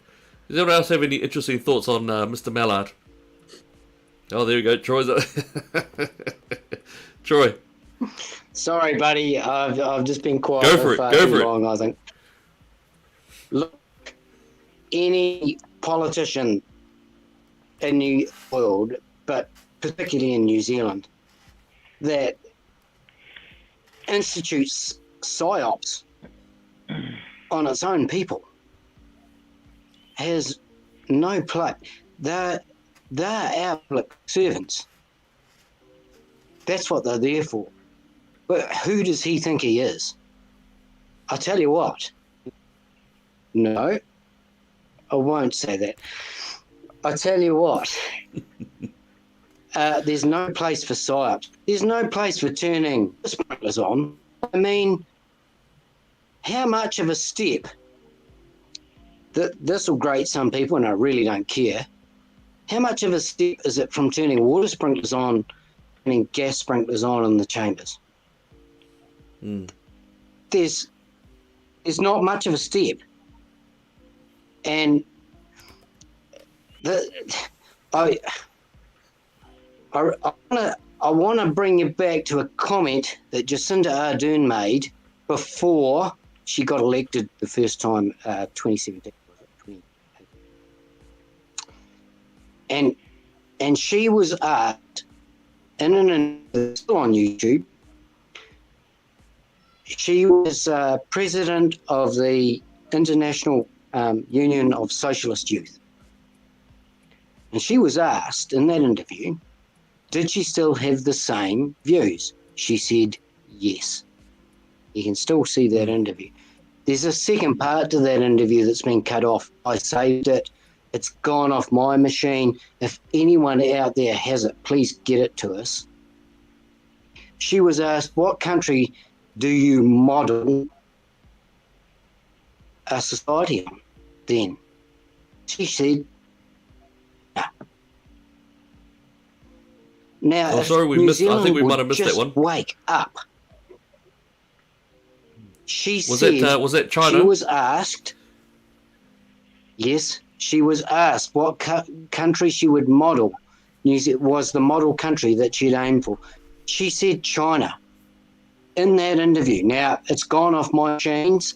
Speaker 2: Does anyone else have any interesting thoughts on Mr. Mallard? Oh, there we go. Troy's Troy.
Speaker 10: Sorry, buddy. I've just been quiet
Speaker 2: Go for
Speaker 10: for
Speaker 2: it.
Speaker 10: far
Speaker 2: Go
Speaker 10: too
Speaker 2: for it.
Speaker 10: long, I think. Look, any politician in the world, but particularly in New Zealand, that institutes psyops on its own people has no place. They're our public servants. That's what they're there for. But who does he think he is? I tell you what. No, I won't say that. I tell you what. There's no place for psyops. There's no place for turning sprinklers on. I mean, how much of a step? This will grate some people, and I really don't care. How much of a step is it from turning water sprinklers on and gas sprinklers on in the chambers? There's not much of a step. And I want to bring you back to a comment that Jacinda Ardern made before she got elected the first time, 2017. And she was asked in an interview still on YouTube. She was president of the International Union of Socialist Youth. And she was asked in that interview, did she still have the same views? She said, yes. You can still see that interview. There's a second part to that interview that's been cut off. I saved it. It's gone off my machine. If anyone out there has it, please get it to us. She was asked, what country do you model a society on then? She said, no. Now,
Speaker 2: Oh, sorry,
Speaker 10: New Zealand
Speaker 2: I think we
Speaker 10: would
Speaker 2: might have missed that
Speaker 10: just
Speaker 2: one.
Speaker 10: wake up. She
Speaker 2: Was
Speaker 10: said,
Speaker 2: that China?
Speaker 10: She was asked, yes, she was asked what country she would model. New Zealand was the model country that she'd aimed for. She said China in that interview. Now, it's gone off my machines.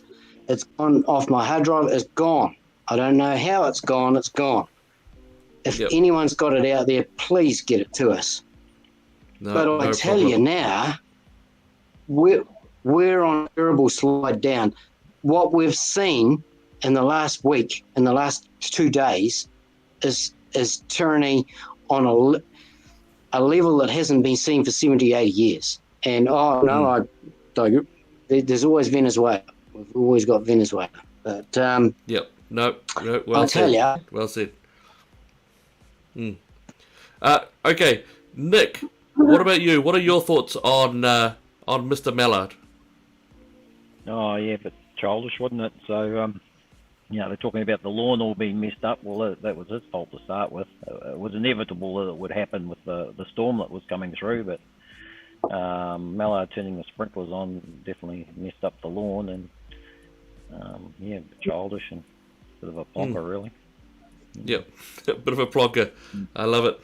Speaker 10: It's gone off my hard drive. It's gone. I don't know how it's gone. It's gone. If anyone's got it out there, please get it to us.
Speaker 2: No,
Speaker 10: But I
Speaker 2: no
Speaker 10: tell
Speaker 2: problem.
Speaker 10: you now, we're on a terrible slide down. What we've seen in the last week, in the last 2 days, is tyranny on a level that hasn't been seen for 70, 80 years. And there's always Venezuela. We've always got Venezuela. But
Speaker 2: Yep. No. Well
Speaker 10: I'll
Speaker 2: said.
Speaker 10: tell you.
Speaker 2: Well said. Okay, Nick. What about you? What are your thoughts on Mr. Mallard?
Speaker 4: Oh, yeah, but childish, wasn't it? So, they're talking about the lawn all being messed up. Well, that was his fault to start with. It was inevitable that it would happen with the storm that was coming through, but Mallard turning the sprinklers on definitely messed up the lawn, and childish and a bit of a plonker, really.
Speaker 2: Yep, a bit of a plonker. I love it.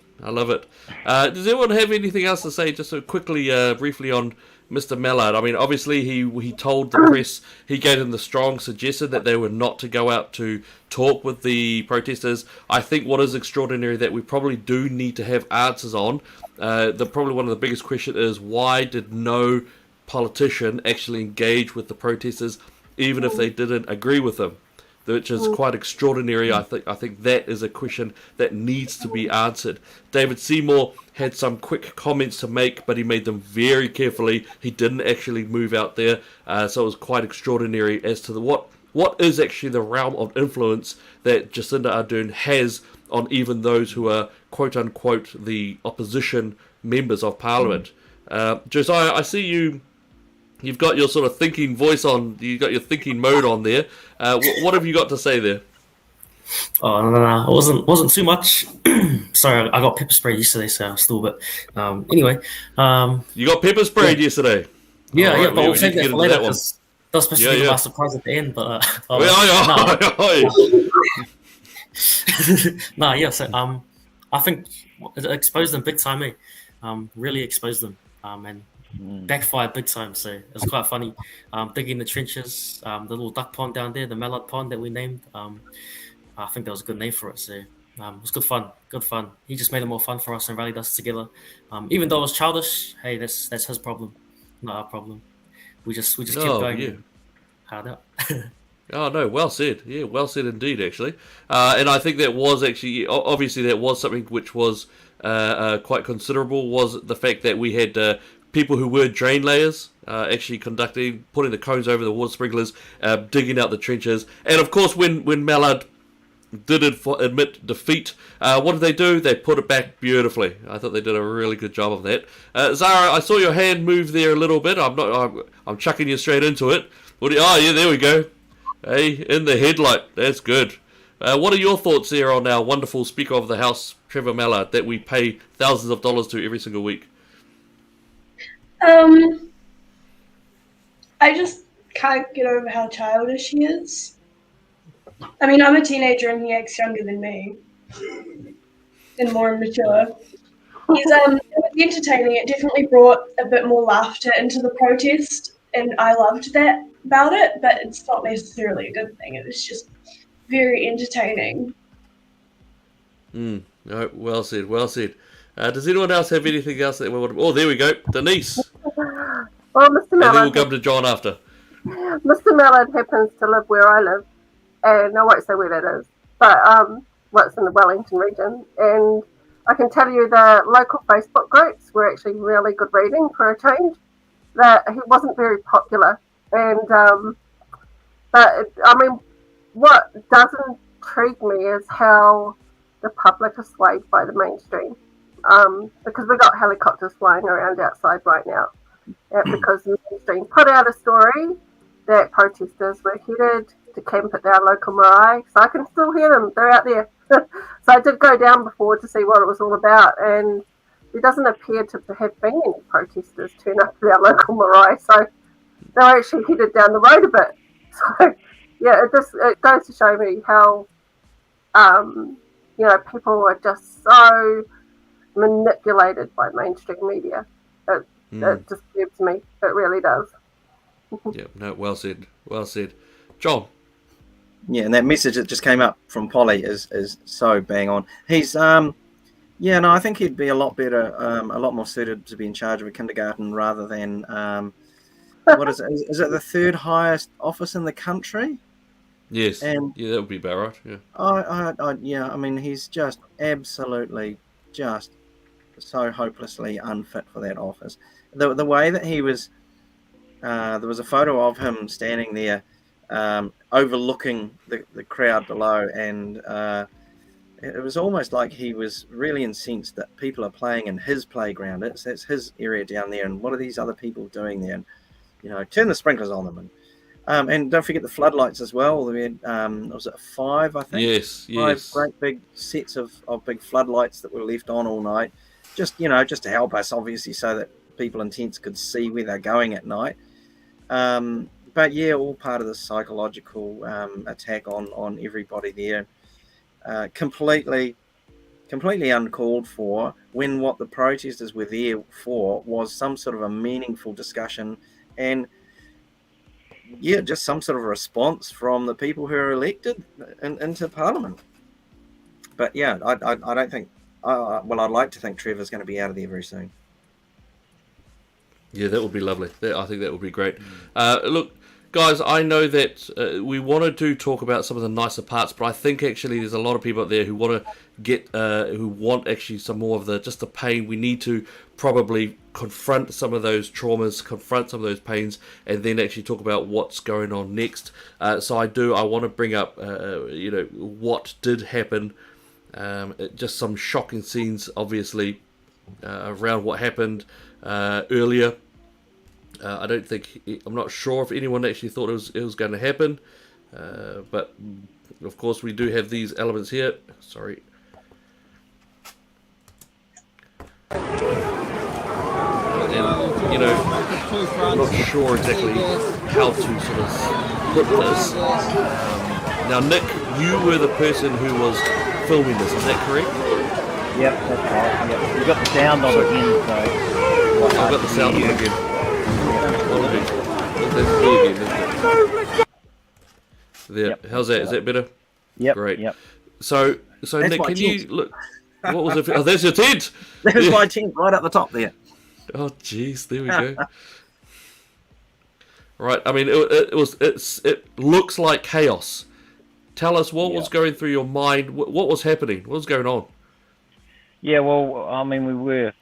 Speaker 2: Does anyone have anything else to say, just so quickly, briefly on Mr. Mallard? I mean, obviously he told the press, he gave them the strong suggestion that they were not to go out to talk with the protesters. I think what is extraordinary that we probably do need to have answers on, probably one of the biggest questions is, why did no politician actually engage with the protesters, even if they didn't agree with them? Which is quite extraordinary. I think that is a question that needs to be answered. David Seymour had some quick comments to make, but he made them very carefully. He didn't actually move out there, so it was quite extraordinary as to what is actually the realm of influence that Jacinda Ardern has on even those who are quote unquote the opposition members of Parliament. Josiah, I see you. You've got your sort of thinking voice on. You've got your thinking mode on there. What have you got to say there?
Speaker 6: Oh no, it wasn't too much. Sorry, I got pepper sprayed yesterday, so I'm still a bit. Anyway,
Speaker 2: You got pepper sprayed yesterday.
Speaker 6: yeah,
Speaker 2: All right,
Speaker 6: yeah, but
Speaker 2: we
Speaker 6: we'll
Speaker 2: need
Speaker 6: save
Speaker 2: to
Speaker 6: that
Speaker 2: get
Speaker 6: for
Speaker 2: into
Speaker 6: later
Speaker 2: that one.
Speaker 6: because that was supposed
Speaker 2: Yeah,
Speaker 6: to be
Speaker 2: yeah.
Speaker 6: my surprise at the end. But no, yeah. So I think it exposed them big time. Really exposed them. And backfired big time. So it was quite funny. Digging the trenches, the little duck pond down there, the mallard pond that we named. I think that was a good name for it. So it was good fun. Good fun. He just made it more fun for us and rallied us together. Even though it was childish, hey, that's his problem, not our problem. We just kept going.
Speaker 2: Yeah.
Speaker 6: And hard out.
Speaker 2: Oh no, well said. Yeah, well said indeed. Actually, and I think that was actually obviously that was something which was quite considerable. Was the fact that we had people who were drain layers actually putting the cones over the water sprinklers, digging out the trenches, and of course when Mallard did admit defeat, what did they do? They put it back beautifully. I thought they did a really good job of that. Zara, I saw your hand move there a little bit. I'm chucking you straight into it. Oh yeah, there we go. Hey, in the headlight. That's good. What are your thoughts there on our wonderful Speaker of the House, Trevor Mallard, that we pay thousands of dollars to every single week?
Speaker 9: I just can't get over how childish he is. I mean, I'm a teenager and he acts younger than me and more immature. It was entertaining. It definitely brought a bit more laughter into the protest, and I loved that about it, but it's not necessarily a good thing. It was just very entertaining.
Speaker 2: No, well said, well said. Does anyone else have anything else that we want to... Oh, there we go. Denise.
Speaker 8: Well, Mr.
Speaker 2: And then we'll
Speaker 8: Mallard,
Speaker 2: come to John after.
Speaker 8: Mr. Mallard happens to live where I live, and I won't say where that is, but well, it's in the Wellington region, and I can tell you the local Facebook groups were actually really good reading for a change. That he wasn't very popular, and but I mean, what doesn't intrigue me is how the public is swayed by the mainstream, because we got helicopters flying around outside right now, because the mainstream put out a story that protesters were headed to camp at our local marae, so I can still hear them. They're out there. So I did go down before to see what it was all about, and there doesn't appear to have been any protesters turn up at our local marae, so they're actually headed down the road a bit. So yeah, it goes to show me how people are just so manipulated by mainstream media. It disturbs me. It really does.
Speaker 2: Yeah, no, well said, well said. John.
Speaker 5: Yeah, and that message that just came up from Polly is so bang on. He's I think he'd be a lot better, a lot more suited to be in charge of a kindergarten rather than what is it? Is it the third highest office in the country?
Speaker 2: Yes.
Speaker 5: And
Speaker 2: yeah, that would be about right. Yeah.
Speaker 5: I mean, he's just absolutely just so hopelessly unfit for that office. The way that he was, there was a photo of him standing there, overlooking the crowd below, and it was almost like he was really incensed that people are playing in his playground. That's his area down there, and what are these other people doing there? And turn the sprinklers on them, and don't forget the floodlights as well. We had, was it 5? I think.
Speaker 2: Yes.
Speaker 5: 5 great big sets of big floodlights that were left on all night, just to help us, obviously, so that people in tents could see where they're going at night. But yeah, all part of the psychological attack on everybody there. Completely uncalled for, when what the protesters were there for was some sort of a meaningful discussion and just some sort of response from the people who are elected into Parliament. But yeah, I don't think, I'd like to think Trevor's going to be out of there very soon.
Speaker 2: Yeah, that would be lovely. I think that would be great. Look, guys, I know that we wanted to talk about some of the nicer parts, but I think actually there's a lot of people out there who want to who want actually some more of the pain. We need to probably confront some of those traumas, confront some of those pains, and then actually talk about what's going on next. So I want to bring up, what did happen. Just some shocking scenes, obviously, around what happened earlier. I'm not sure if anyone actually thought it was going to happen. But of course, we do have these elements here. Sorry. And, you know, I'm not sure exactly how to sort of put this. Now, Nick, you were the person who was filming this, is that correct?
Speaker 4: Yep, that's right. Yep. You've got the sound on again, so...
Speaker 2: I've got the sound on again. There.
Speaker 4: Yep.
Speaker 2: How's that? Is that better?
Speaker 4: Yep.
Speaker 2: Great.
Speaker 4: Yep.
Speaker 2: So
Speaker 5: That's
Speaker 2: Nick,
Speaker 5: my
Speaker 2: can
Speaker 5: tent.
Speaker 2: you look? What was it? Oh, there's your tent.
Speaker 5: There's
Speaker 2: Yeah.
Speaker 5: my tent right up the top there.
Speaker 2: Oh, jeez, there we go. Right. I mean, it looks like chaos. Tell us what was going through your mind. What was happening? What was going on?
Speaker 4: Yeah, well, I mean, we were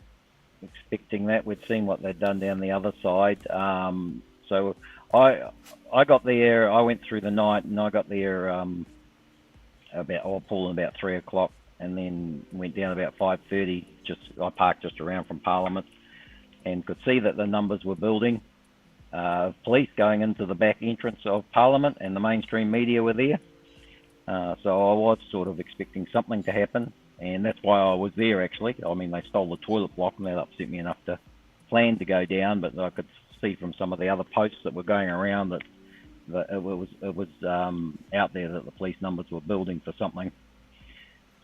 Speaker 4: expecting that. We'd seen what they'd done down the other side. So I got there. I went through the night, and I got there about 3 o'clock, and then went down about 5:30. I parked just around from Parliament, and could see that the numbers were building. Police going into the back entrance of Parliament, and the mainstream media were there. So I was sort of expecting something to happen, and that's why I was there, actually. I mean, they stole the toilet block, and that upset me enough to plan to go down, but I could see from some of the other posts that were going around that it was out there that the police numbers were building for something.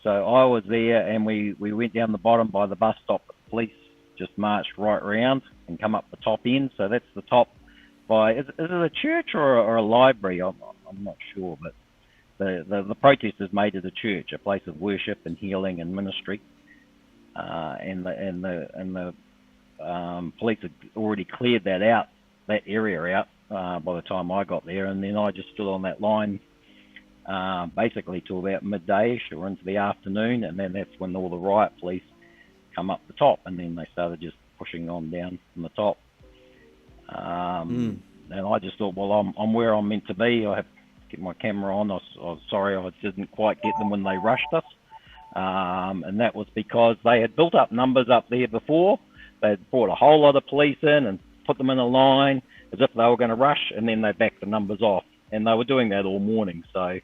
Speaker 4: So I was there, and we went down the bottom by the bus stop. The police just marched right round and come up the top end. So that's the top by, is it a church or a library? I'm not sure, but the protesters made it a church, a place of worship and healing and ministry. And the police had already cleared that area out by the time I got there, and then I just stood on that line basically till about midday-ish or into the afternoon, and then that's when all the riot police come up the top, and then they started just pushing on down from the top. And I just thought, well, I'm where I'm meant to be. I have to get my camera on. I was sorry I didn't quite get them when they rushed us. And that was because they had built up numbers up there before. They had brought a whole lot of police in and put them in a line as if they were going to rush, and then they backed the numbers off. And they were doing that all morning. So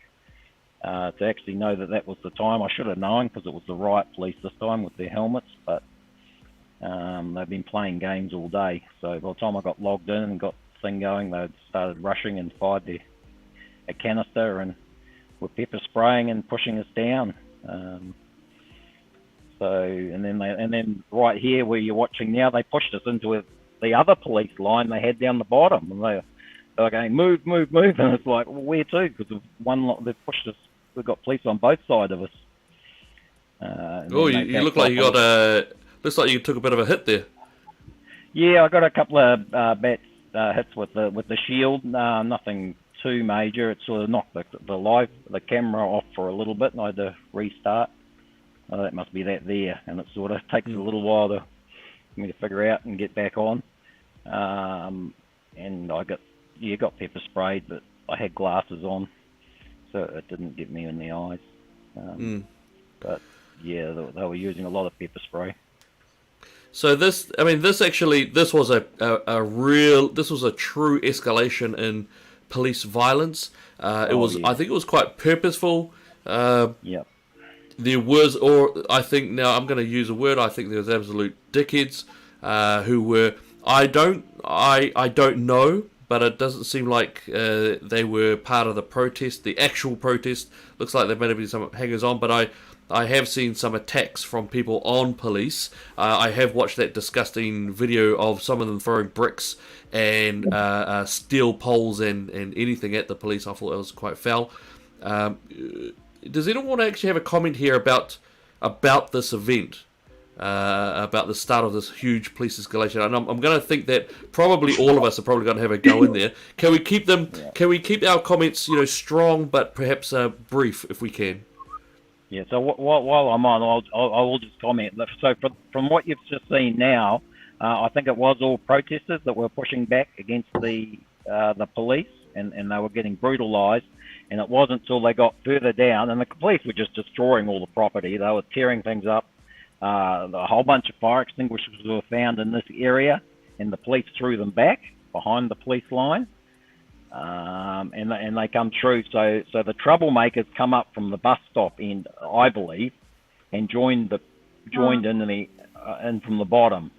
Speaker 4: to actually know that was the time, I should have known, because it was the riot police this time with their helmets. But they've been playing games all day. So by the time I got logged in and got the thing going, they'd started rushing and fired a canister and were pepper spraying and pushing us down. And then right here where you're watching now, they pushed us into the other police line they had down the bottom, and they were going, move, and it's like, well, where to? Because they've pushed us. We've got police on both sides of us.
Speaker 2: You look like you got looks like you took a bit of a hit there.
Speaker 4: Yeah, I got a couple of bad hits with the shield. Nothing too major. It sort of knocked the camera off for a little bit, and I had to restart. That must be that there, and it sort of takes a little while for me to figure out and get back on. And I got pepper sprayed, but I had glasses on, so it didn't get me in the eyes. But yeah, they were using a lot of pepper spray.
Speaker 2: So this was a true escalation in police violence. I think it was quite purposeful.
Speaker 4: Yep.
Speaker 2: There was, I think now I'm going to use a word. I think there was absolute dickheads who were. I don't know, but it doesn't seem like they were part of the protest. The actual protest looks like there may have been some hangers on, but I have seen some attacks from people on police. I have watched that disgusting video of some of them throwing bricks and steel poles and anything at the police. I thought it was quite foul. Does anyone want to actually have a comment here about this event? About the start of this huge police escalation, and I'm going to think that probably all of us are probably going to have a go in there. Can we keep them? Yeah. Can we keep our comments, strong but perhaps brief if we can?
Speaker 4: Yeah. So while I'm on, I will just comment. So from what you've just seen now, I think it was all protesters that were pushing back against the police, and they were getting brutalised. And it wasn't until they got further down, and the police were just destroying all the property. They were tearing things up. A whole bunch of fire extinguishers were found in this area, and the police threw them back behind the police line. and they come through. So the troublemakers come up from the bus stop end, I believe, and joined in from the bottom.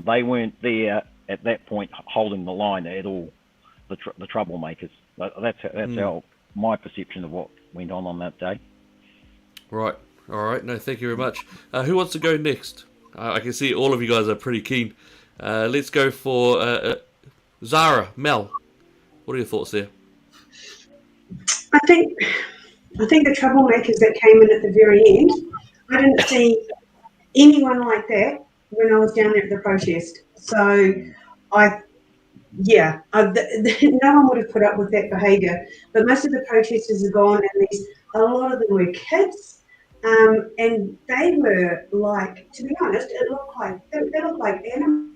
Speaker 4: They weren't there at that point holding the line at all. The troublemakers. That's how my perception of what went on that day.
Speaker 2: Right. All right. No, thank you very much. Who wants to go next? I can see all of you guys are pretty keen. Let's go for Zara, Mel. What are your thoughts there?
Speaker 3: I think the troublemakers that came in at the very end, I didn't see anyone like that when I was down there at the protest. So no one would have put up with that behaviour. But most of the protesters are gone, and a lot of them were kids, and they were like, to be honest, they looked like animals.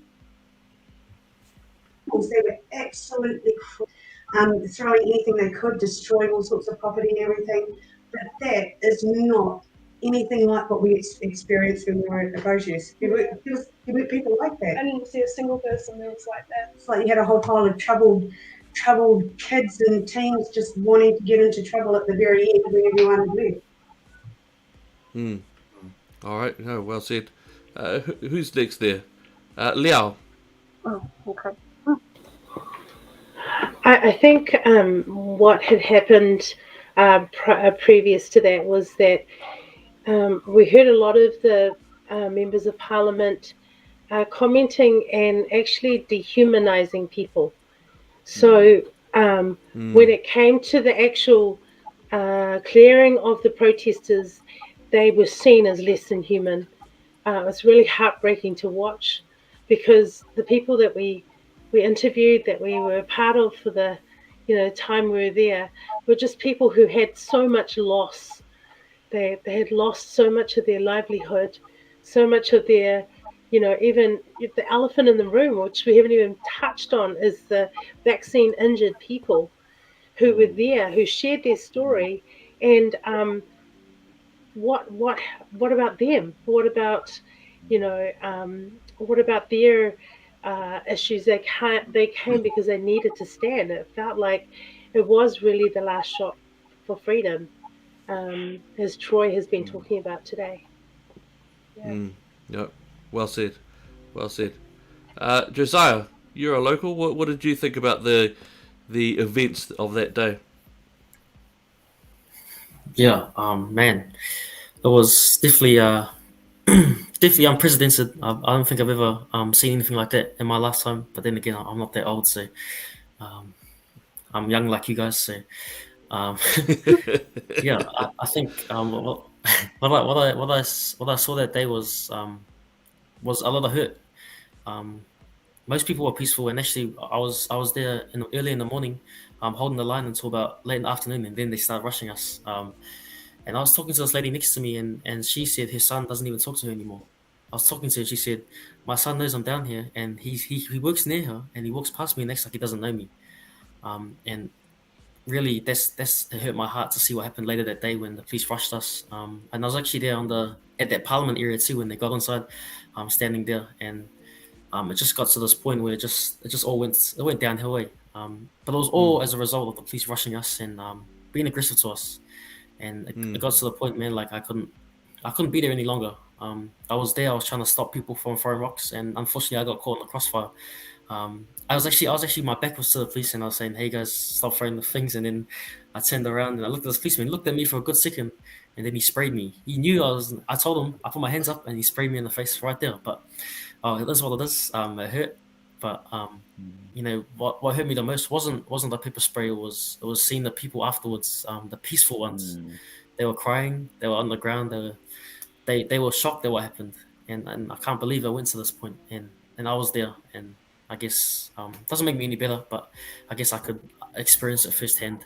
Speaker 3: They were absolutely throwing anything they could, destroying all sorts of property and everything. But that is not anything like what we experienced when we were at the protest. There were people like that.
Speaker 9: I didn't see a single person that was like that.
Speaker 3: It's like you had a whole pile of troubled kids and teens just wanting to get into trouble at the very end when everyone had left.
Speaker 2: All right. No, well said. Who's next there? Liao.
Speaker 8: Oh, okay.
Speaker 7: I think what had happened previous to that was that we heard a lot of the members of parliament commenting and actually dehumanizing people. So when it came to the actual clearing of the protesters, they were seen as less than human. It was really heartbreaking to watch, because the people that we interviewed, that we were a part of for the time we were there, were just people who had so much loss. They had lost so much of their livelihood, so much of their, even the elephant in the room, which we haven't even touched on, is the vaccine injured people who were there, who shared their story. And what about them? What about their issues? They came because they needed to stand. It felt like it was really the last shot for freedom, as Troy has been talking about today.
Speaker 2: Yeah. Well said. Josiah, you're a local. What did you think about the events of that day?
Speaker 6: Yeah, man, it was definitely definitely unprecedented. I don't think I've ever seen anything like that in my lifetime. But then again, I'm not that old, so I'm young like you guys. So yeah, I think what I saw that day was a lot of hurt. Most people were peaceful, and actually I was there early in the morning, holding the line until about late in the afternoon, and then they started rushing us. And I was talking to this lady next to me, and she said her son doesn't even talk to her anymore. I was talking to her, she said, my son knows I'm down here, and he works near her, and he walks past me and acts like he doesn't know me. And really, that's hurt my heart to see what happened later that day when the police rushed us. And I was actually there at that Parliament area too when they got inside, standing there, and it just got to this point where it just all went downhill. But it was all as a result of the police rushing us and being aggressive to us. And it got to the point, man, like I couldn't be there any longer. I was there. I was trying to stop people from throwing rocks, and unfortunately, I got caught in the crossfire. I was actually my back was to the police, and I was saying, "Hey guys, stop throwing the things." And then I turned around and I looked at this policeman. He looked at me for a good second, and then he sprayed me. He knew I told him. I put my hands up, and he sprayed me in the face right there. But it is what it is. It hurt, but what hurt me the most wasn't the pepper spray. It was seeing the people afterwards, the peaceful ones. They were crying. They were on the ground. They were shocked at what happened, and I can't believe I went to this point, and I was there, and I guess it doesn't make me any better, but I guess I could experience it firsthand,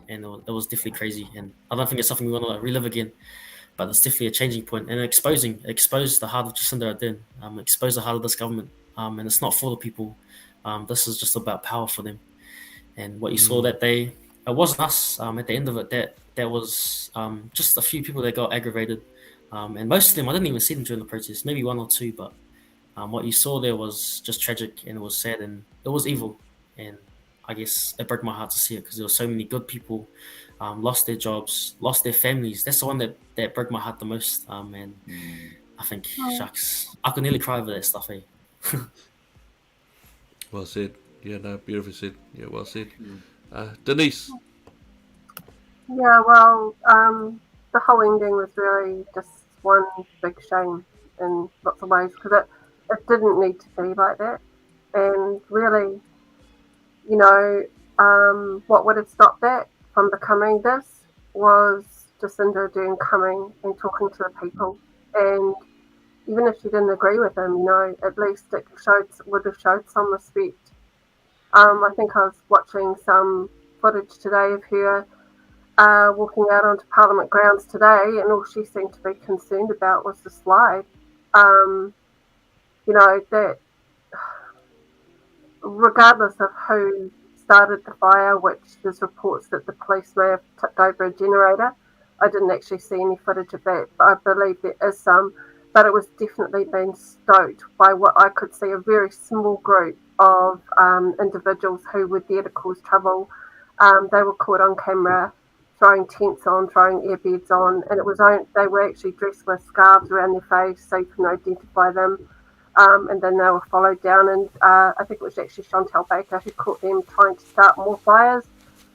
Speaker 6: and it was definitely crazy, and I don't think it's something we want to relive again, but it's definitely a changing point, and exposed the heart of Jacinda Ardern, exposed the heart of this government, and it's not for the people. This is just about power for them, and what you saw that day, it wasn't us. At the end of it, that was just a few people that got aggravated. And most of them, I didn't even see them during the protest, maybe one or two, but what you saw there was just tragic, and it was sad, and it was evil. And I guess it broke my heart to see it because there were so many good people lost their jobs, lost their families. That's the one that broke my heart the most. And I think, shucks, I could nearly cry over that stuff.
Speaker 2: Well said. Yeah, no, beautifully said. Yeah, well said. Denise.
Speaker 8: Yeah, well, the whole ending was really just one big shame in lots of ways because it didn't need to be like that. And really, you know, what would have stopped that from becoming this was Jacinda Ardern coming and talking to the people. And even if she didn't agree with him, you know, at least it would have showed some respect. I think I was watching some footage today of her walking out onto Parliament grounds today, and all she seemed to be concerned about was the slide. You know, that regardless of who started the fire, which there's reports that the police may have tipped over a generator. I didn't actually see any footage of that, but I believe there is some. But it was definitely being stoked by what I could see a very small group of individuals who were there to cause trouble. They were caught on camera throwing tents on, throwing airbeds on, and they were actually dressed with scarves around their face so you can identify them. And then they were followed down, and I think it was actually Chantal Baker who caught them trying to start more fires,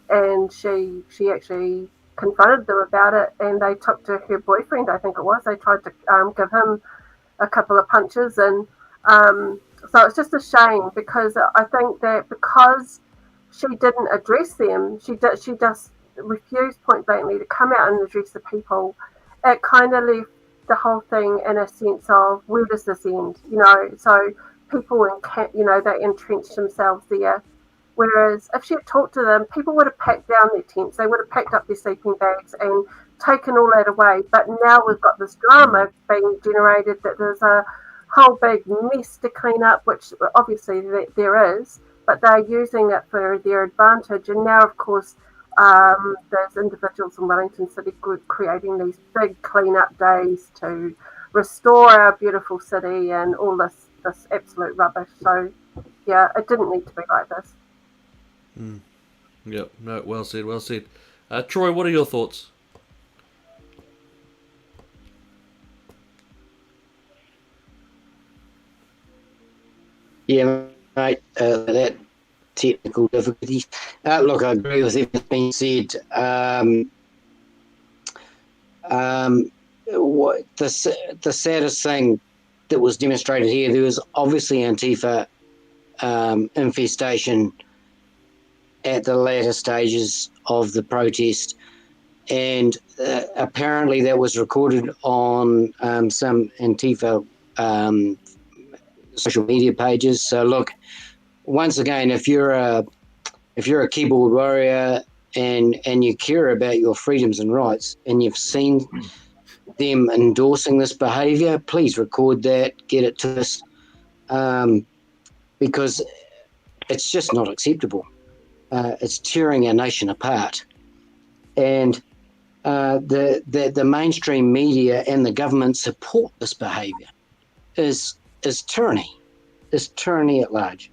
Speaker 8: and she actually confronted them about it, and they took to her boyfriend, I think it was. They tried to give him a couple of punches, and so it's just a shame because I think that because she didn't address them, she just refused point blankly to come out and address the people. It kind of left the whole thing in a sense of where does this end, you know? So people they entrenched themselves there. Whereas if she had talked to them, people would have packed down their tents, they would have packed up their sleeping bags and taken all that away. But now we've got this drama being generated that there's a whole big mess to clean up, which obviously there is, but they're using it for their advantage. And now, of course, there's individuals in Wellington City creating these big clean-up days to restore our beautiful city and all this absolute rubbish. So, yeah, it didn't need to be like this.
Speaker 2: Yep, no, well said, well said. Troy, what are your thoughts?
Speaker 10: Yeah, mate, that technical difficulties. Look, I agree with everything being said. The saddest thing that was demonstrated here, there was obviously Antifa infestation at the latter stages of the protest, and apparently that was recorded on some Antifa social media pages. So look, once again, if you're a keyboard warrior and you care about your freedoms and rights, and you've seen them endorsing this behaviour, please record that, get it to us, because it's just not acceptable. It's tearing our nation apart, and the mainstream media and the government support this behaviour is tyranny. Is tyranny at large.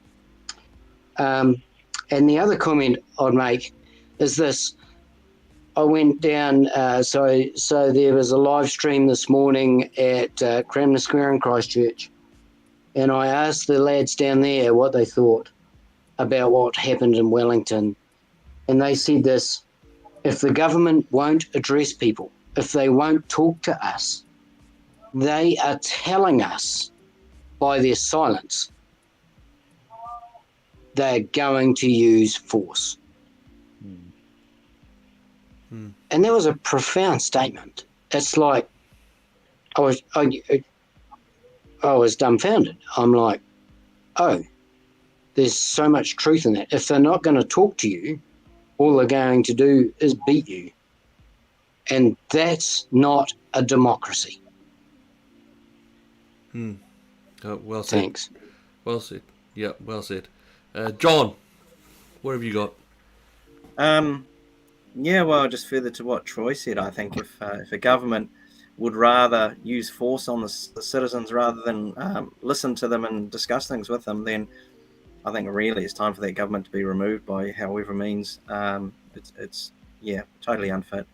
Speaker 10: And the other comment I'd make is this. I went down, so there was a live stream this morning at Cranmer Square in Christchurch, and I asked the lads down there what they thought about what happened in Wellington, and they said this: if the government won't address people, if they won't talk to us, they are telling us by their silence they're going to use force. And that was a profound statement. It's like I was dumbfounded. I'm like, oh, there's so much truth in that. If they're not going to talk to you, all they're going to do is beat you. And that's not a democracy.
Speaker 2: Well said.
Speaker 10: Thanks.
Speaker 2: Well said. Yeah, well said. John, what have you got?
Speaker 5: Yeah, well, just further to what Troy said, I think if a government would rather use force on the citizens rather than listen to them and discuss things with them, then I think really it's time for that government to be removed by however means. It's totally unfit.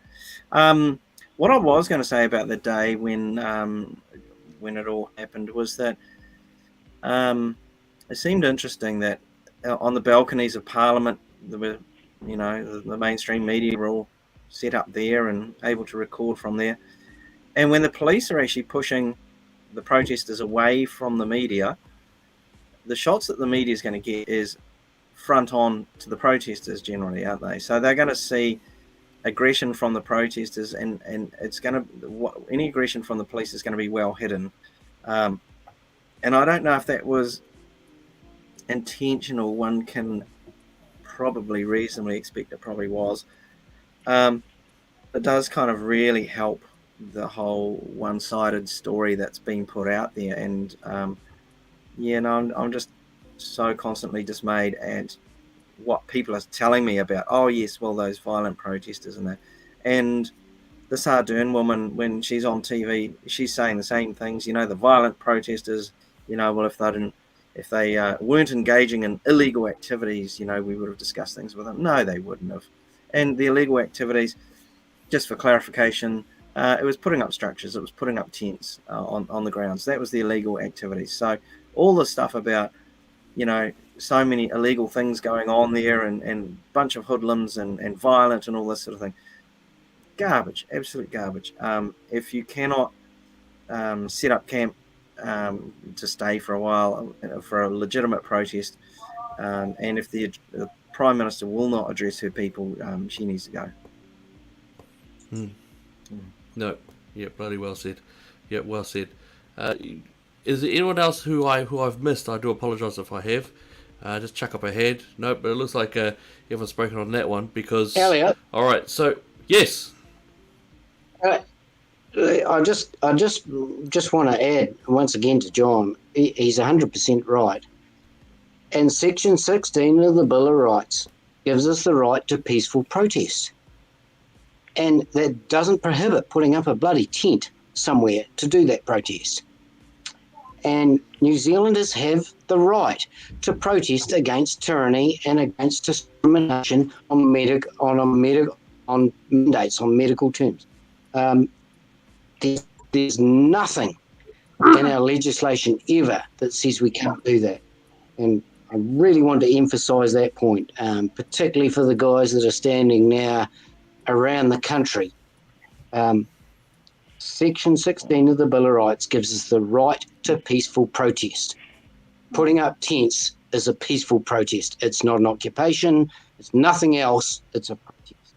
Speaker 5: What I was going to say about the day when it all happened was that it seemed interesting that on the balconies of Parliament, there were, the mainstream media were all set up there and able to record from there. And when the police are actually pushing the protesters away from the media, the shots that the media is going to get is front on to the protesters generally, aren't they? So they're going to see aggression from the protesters, and it's going to, any aggression from the police is going to be well hidden. And I don't know if that was intentional. One can probably reasonably expect it probably was. It does kind of really help the whole one-sided story that's being put out there, and I'm just so constantly dismayed at what people are telling me about, oh yes, well, those violent protesters and that. And this Ardern woman, when she's on TV, she's saying the same things, the violent protesters, well, if they weren't engaging in illegal activities, we would have discussed things with them. No, they wouldn't have. And the illegal activities, just for clarification, it was putting up structures, it was putting up tents on the grounds. That was the illegal activities. So all the stuff about, so many illegal things going on there, and bunch of hoodlums and violent and all this sort of thing. Garbage, absolute garbage. If you cannot set up camp to stay for a while for a legitimate protest, and if the Prime Minister will not address her people, she needs to go.
Speaker 2: No, yeah, bloody well said. Yeah, well said. Is there anyone else who I've missed? I do apologise if I have. Just chuck up a head. Nope, but it looks like you haven't spoken on that one because.
Speaker 10: Elliot.
Speaker 2: All right, so yes.
Speaker 10: I just want to add once again to John. He's 100% right. And Section 16 of the Bill of Rights gives us the right to peaceful protest, and that doesn't prohibit putting up a bloody tent somewhere to do that protest. And New Zealanders have the right to protest against tyranny and against discrimination on mandates, on medical terms. There's nothing in our legislation ever that says we can't do that. And I really want to emphasise that point, particularly for the guys that are standing now around the country. Section 16 of the Bill of Rights gives us the right to peaceful protest. Putting up tents is a peaceful protest. It's not an occupation. It's nothing else. It's a protest.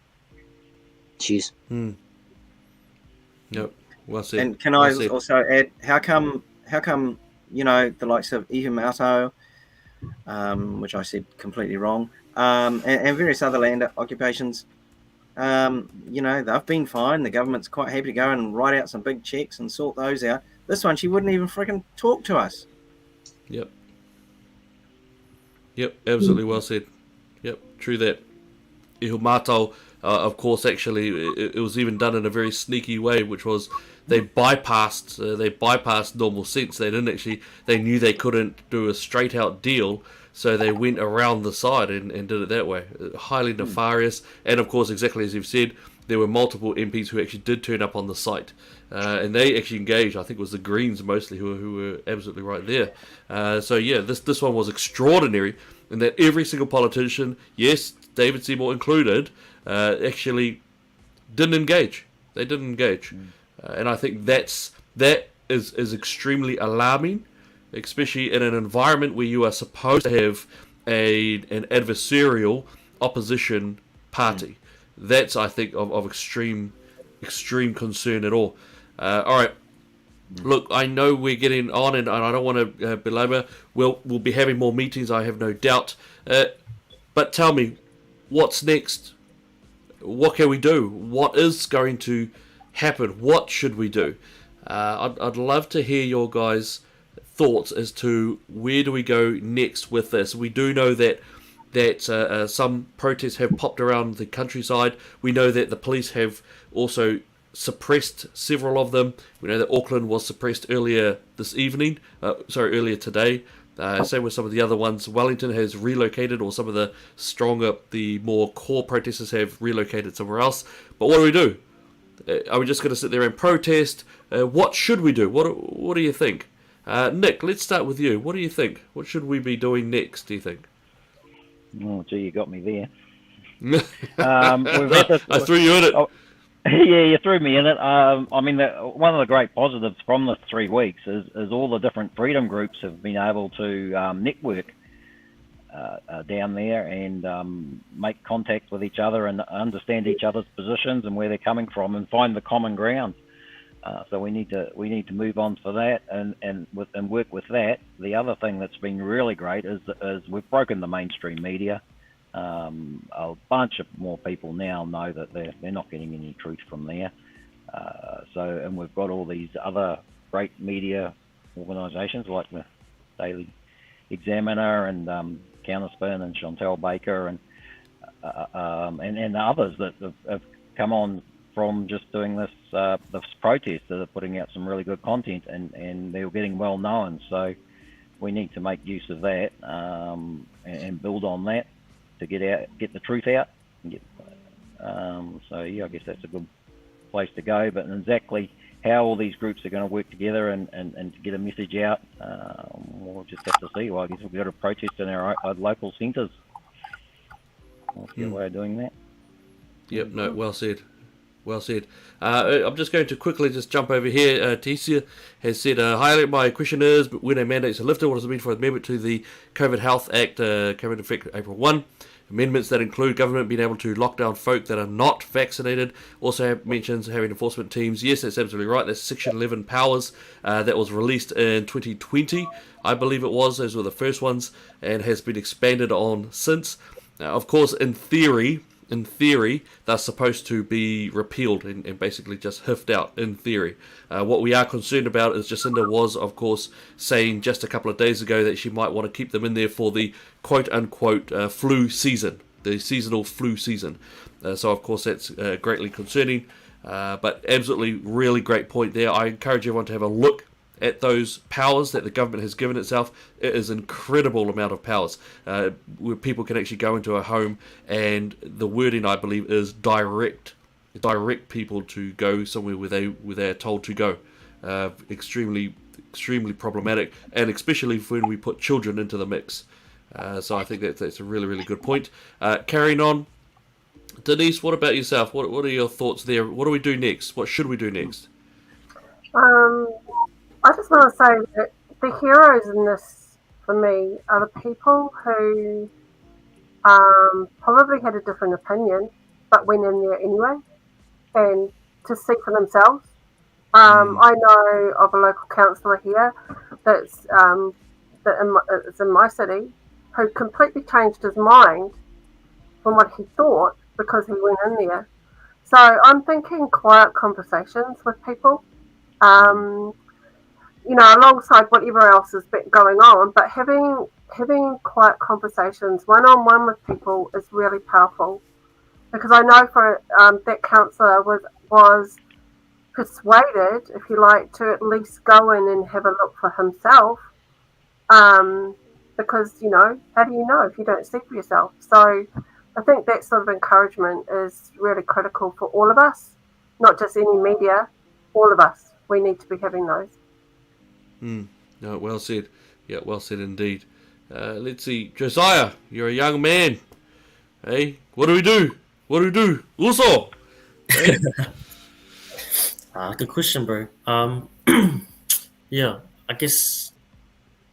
Speaker 10: Cheers.
Speaker 2: Yep. Well said.
Speaker 5: And can I also add, how come the likes of Ihumātao, which I said completely wrong, and various other land occupations, they've been fine. The government's quite happy to go and write out some big checks and sort those out. This one, she wouldn't even freaking talk to us.
Speaker 2: Yep, absolutely well said. Yep, true that. Ihumātao, of course, actually, it was even done in a very sneaky way, which was they bypassed normal sense. They didn't actually. They knew they couldn't do a straight out deal, so they went around the side and did it that way. Highly nefarious, and of course, exactly as you've said, there were multiple MPs who actually did turn up on the site, and they actually engaged. I think it was the Greens mostly who were absolutely right there. So yeah, this one was extraordinary in that every single politician, yes, David Seymour included, actually didn't engage. They didn't engage, and I think that is extremely alarming, especially in an environment where you are supposed to have an adversarial opposition party. That's, I think, of extreme concern at all. All right. Look, I know we're getting on, and I don't want to belabor. We'll be having more meetings, I have no doubt. But tell me, what's next? What can we do? What is going to happen? What should we do? I'd love to hear your guys' thoughts as to where do we go next with this. We do know that some protests have popped around the countryside. We know that the police have also suppressed several of them. We know that Auckland was suppressed earlier today. Same with some of the other ones. Wellington has relocated, or some of the more core protesters have relocated somewhere else. But what do we do? Are we just going to sit there and protest? What should we do? What do you think? Nick, let's start with you. What do you think? What should we be doing next, do you think?
Speaker 4: Oh, gee, you got me there.
Speaker 2: I threw you in it.
Speaker 4: Oh, yeah, you threw me in it. I mean, one of the great positives from the 3 weeks is all the different freedom groups have been able to network down there and make contact with each other and understand each other's positions and where they're coming from and find the common ground. So we need to move on for that and work with that. The other thing that's been really great is we've broken the mainstream media. A bunch of more people now know that they're not getting any truth from there. And we've got all these other great media organisations like the Daily Examiner and Counterspin and Chantel Baker and others that have come on from just doing this protest, that are putting out some really good content and they're getting well known. So we need to make use of that and build on that to get the truth out. So yeah, I guess that's a good place to go. But exactly how all these groups are going to work together and to get a message out, we'll just have to see. Well, I guess we've got to protest in our local centres. That's a good way of doing that.
Speaker 2: Yep, no, well said. Well said. I'm just going to quickly just jump over here. Tesia has said, highlight my question is, when a mandates are lifted, what does it mean for the amendment to the COVID Health Act, came into effect April 1? Amendments that include government being able to lock down folk that are not vaccinated. Also mentions having enforcement teams. Yes, that's absolutely right. That's Section 11 powers that was released in 2020, I believe it was. Those were the first ones and has been expanded on since. Of course, in theory, they're supposed to be repealed and basically just hiffed out, in theory. What we are concerned about is Jacinda was, of course, saying just a couple of days ago that she might want to keep them in there for the quote-unquote flu season, the seasonal flu season. So, of course, that's greatly concerning. But absolutely really great point there. I encourage everyone to have a look at those powers that the government has given itself. It is an incredible amount of powers where people can actually go into a home, and the wording, I believe, is direct people to go somewhere where they are told to go. Extremely problematic, and especially when we put children into the mix. So I think that's a really, really good point. Carrying on, Denise, what about yourself? What are your thoughts there? What do we do next? What should we do next?
Speaker 8: I just want to say that the heroes in this, for me, are the people who probably had a different opinion, but went in there anyway, and to see for themselves. I know of a local councillor here that's in my city who completely changed his mind from what he thought because he went in there. So I'm thinking quiet conversations with people. Alongside whatever else has been going on, but having quiet conversations one-on-one with people is really powerful. Because I know for that councillor was persuaded, if you like, to at least go in and have a look for himself. Because, how do you know if you don't see for yourself? So I think that sort of encouragement is really critical for all of us, not just any media, all of us. We need to be having those.
Speaker 2: No, well said. Yeah, well said indeed. Let's see. Josiah, you're a young man. Hey, what do we do? Uso! Hey?
Speaker 6: Good question, bro. Yeah, I guess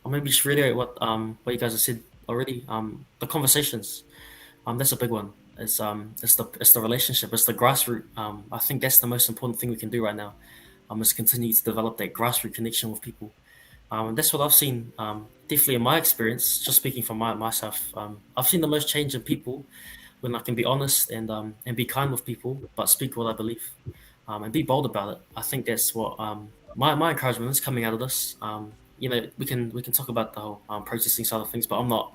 Speaker 6: I'll maybe just reiterate what you guys have said already. The conversations. That's a big one. It's the relationship. It's the grassroots. I think that's the most important thing we can do right now. Is continue to develop that grassroots connection with people. And that's what I've seen, definitely in my experience, just speaking from myself. I've seen the most change in people when I can be honest and be kind with people, but speak what I believe and be bold about it. I think that's what my encouragement is coming out of this. We can talk about the whole protesting side of things, but I'm not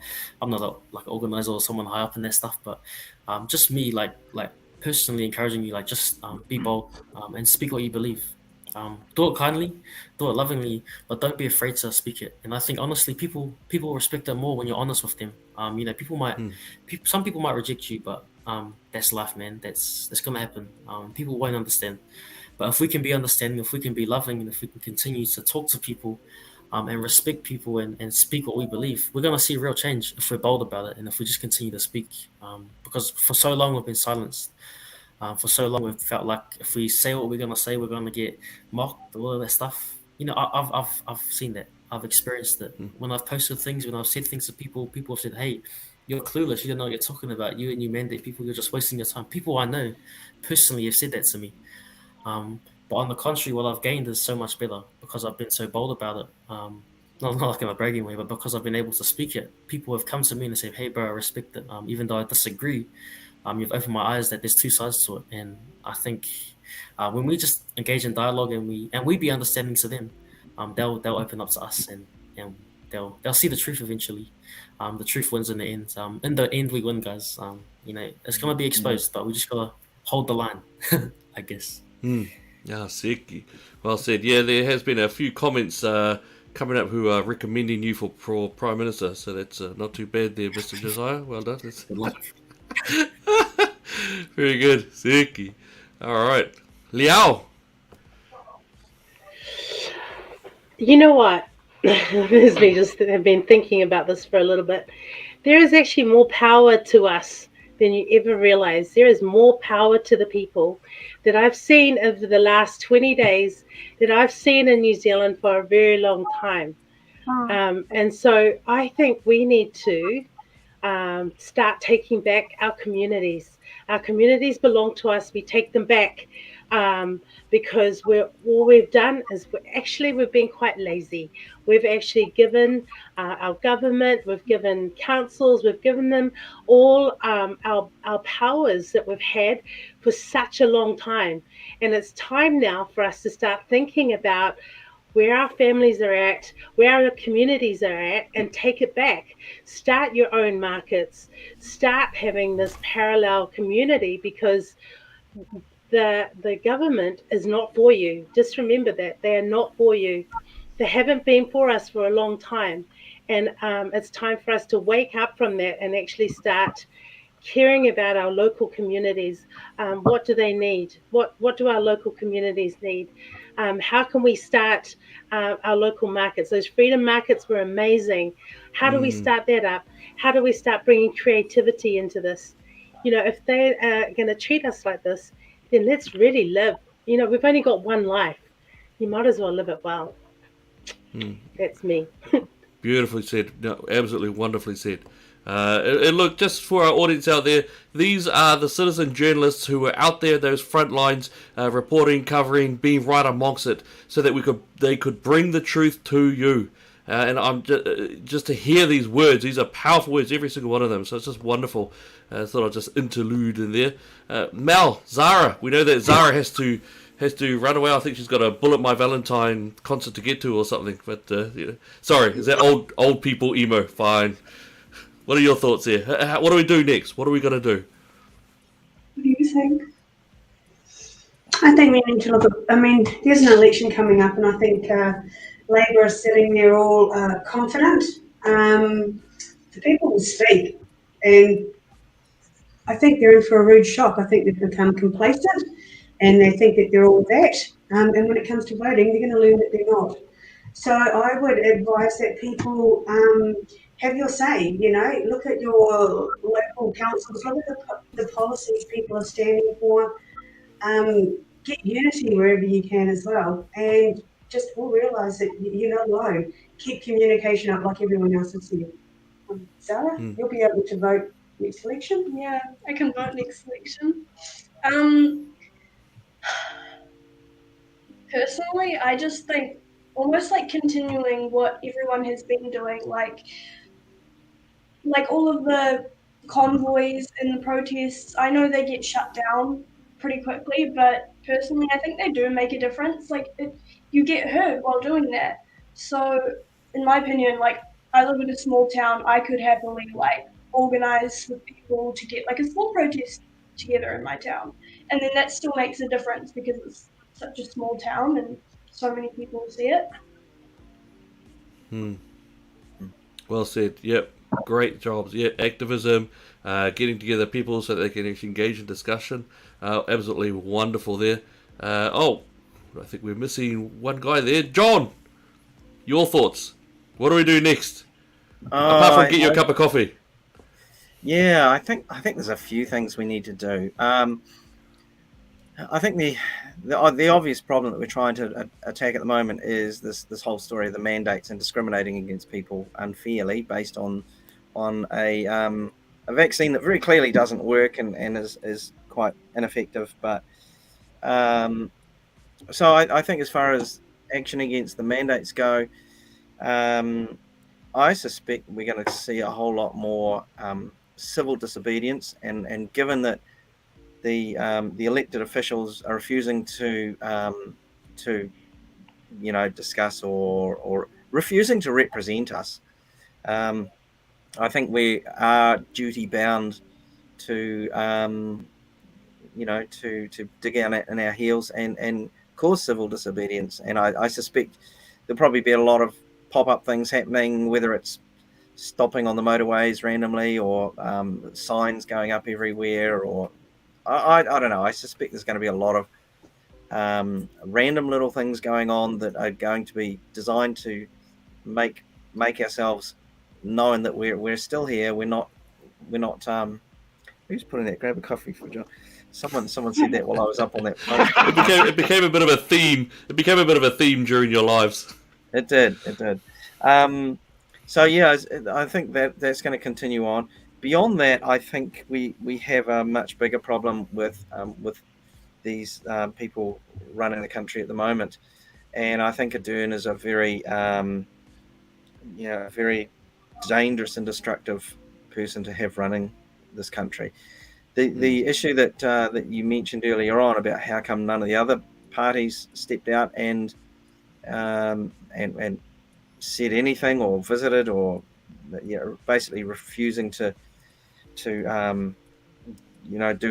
Speaker 6: like an organizer or someone high up in that stuff. But just me, like personally encouraging you, like just be bold and speak what you believe. Do it kindly, do it lovingly, but don't be afraid to speak it. And I think honestly, people respect it more when you're honest with them. Some people might reject you, but that's life, man. That's gonna happen. People won't understand. But if we can be understanding, if we can be loving, and if we can continue to talk to people, and respect people and speak what we believe, we're gonna see real change if we're bold about it and if we just continue to speak. Because for so long we've been silenced. For so long, we've felt like if we say what we're gonna say, we're gonna get mocked, all of that stuff. I've seen that. I've experienced it. When I've posted things, when I've said things to people, people have said, "Hey, you're clueless. You don't know what you're talking about. You and you mandate people. You're just wasting your time." People I know personally have said that to me. But on the contrary, what I've gained is so much better because I've been so bold about it. Not like in a bragging way, but because I've been able to speak it. People have come to me and said, "Hey, bro, I respect it. Even though I disagree, you've opened my eyes that there's two sides to it." And I think when we just engage in dialogue and we be understanding to them, they'll open up to us and they'll see the truth eventually. The truth wins in the end. In the end, we win, guys. It's gonna be exposed, but we just gotta hold the line, I guess.
Speaker 2: Yeah, sick. Well said. Yeah, there has been a few comments coming up who are recommending you for Prime Minister, so that's not too bad there, Mr. Josiah. Well done. That's
Speaker 6: Good luck.
Speaker 2: very good. Sick. All right. Liao.
Speaker 7: You know what? As we just have been thinking about this for a little bit, there is actually more power to us than you ever realize. There is more power to the people that I've seen over the last 20 days that I've seen in New Zealand for a very long time. And so I think we need to start taking back our communities. Our communities belong to us. We take them back because all we've done is we've been quite lazy. We've actually given our government, we've given councils, we've given them all our powers that we've had for such a long time. And it's time now for us to start thinking about where our families are at, where our communities are at, and take it back. Start your own markets. Start having this parallel community because the government is not for you. Just remember that. They are not for you. They haven't been for us for a long time. And it's time for us to wake up from that and actually start caring about our local communities. What do they need? What do our local communities need? How can we start our local markets? Those freedom markets were amazing. How do we start that up? How do we start bringing creativity into this? If they are going to treat us like this, then let's really live. We've only got one life. You might as well live it well. That's me.
Speaker 2: Beautifully said. No, absolutely wonderfully said. And look, just for our audience out there, these are the citizen journalists who were out there, those front lines, reporting, covering, being right amongst it, so that they could bring the truth to you. And I'm just to hear these words. These are powerful words, every single one of them. So it's just wonderful. I thought I'd just interlude in there. Mel, Zara. We know that Zara has to run away. I think she's got a Bullet My Valentine concert to get to or something. But sorry, is that old people emo? Fine. What are your thoughts here? What do we do next? What are we going to do?
Speaker 3: What do you think? I think we need to look at, there's an election coming up, and I think Labour is sitting there all confident. The people will speak, and I think they're in for a rude shock. I think they've become complacent, and they think that they're all that. And when it comes to voting, they're going to learn that they're not. So I would advise that people have your say. Look at your local councils, look at the policies people are standing for. Get unity wherever you can as well, and just all realise that you're not alone. Keep communication up like everyone else is here. Sarah, you'll be able to vote next election.
Speaker 9: Yeah, I can vote next election. Personally, I just think almost like continuing what everyone has been doing, like all of the convoys and the protests. I know they get shut down pretty quickly, but personally, I think they do make a difference. You get heard while doing that. So, in my opinion, I live in a small town. I could happily organize with people to get a small protest together in my town, and then that still makes a difference because it's such a small town and so many people see it.
Speaker 2: Well said. Yep. Great jobs. Yeah, activism, getting together people so they can actually engage in discussion. Absolutely wonderful there. I think we're missing one guy there. John, your thoughts. What do we do next? Apart from get you a cup of coffee.
Speaker 5: Yeah, I think there's a few things we need to do. I think the obvious problem that we're trying to attack at the moment is this whole story of the mandates and discriminating against people unfairly based on a vaccine that very clearly doesn't work and is quite ineffective. But so I think as far as action against the mandates go, I suspect we're going to see a whole lot more civil disobedience, and given that the elected officials are refusing to discuss or refusing to represent us, I think we are duty bound to to dig in our heels and cause civil disobedience. And I suspect there'll probably be a lot of pop-up things happening, whether it's stopping on the motorways randomly or signs going up everywhere, or I don't know. I suspect there's going to be a lot of random little things going on that are going to be designed to make ourselves known that we're still here. We're not. Who's putting that? Grab a coffee for John. Someone said that while I was up on that phone.
Speaker 2: It became a bit of a theme. It became a bit of a theme during your lives.
Speaker 5: It did. So yeah, I think that's going to continue on. Beyond that, I think we have a much bigger problem with these people running the country at the moment, and I think Ardern is a very very dangerous and destructive person to have running this country. The issue that you mentioned earlier on about how come none of the other parties stepped out and said anything or visited or basically refusing to do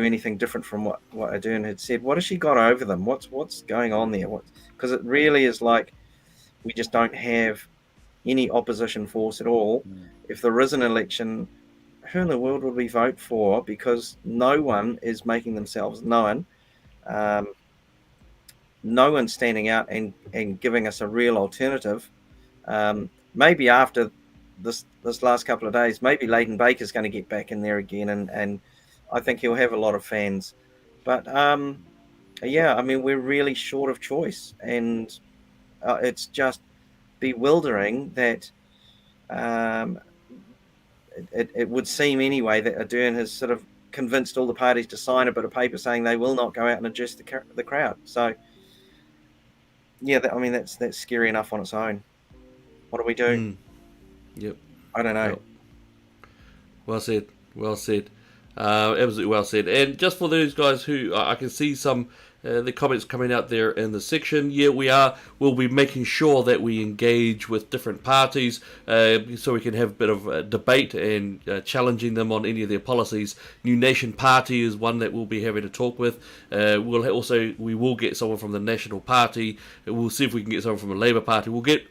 Speaker 5: anything different from what Ardern had said. What has she got over them? What's going on there? Because it really is like we just don't have any opposition force at all. If there is an election, who in the world would we vote for? Because no one is making themselves known. No one's standing out and giving us a real alternative. Maybe after this last couple of days, maybe Leighton Baker's going to get back in there again, and I think he'll have a lot of fans. But we're really short of choice, and it's just bewildering that it would seem anyway that Ardern has sort of convinced all the parties to sign a bit of paper saying they will not go out and address the crowd. So yeah, that's scary enough on its own. What do we do?
Speaker 2: Yep.
Speaker 5: I don't know.
Speaker 2: Yep. Well said. Absolutely well said. And just for those guys who I can see some the comments coming out there in the section. Yeah, we'll be making sure that we engage with different parties so we can have a bit of debate and challenging them on any of their policies. New Nation Party is one that we'll be having to talk with. We will get someone from the National Party. We'll see if we can get someone from the Labour Party. We'll get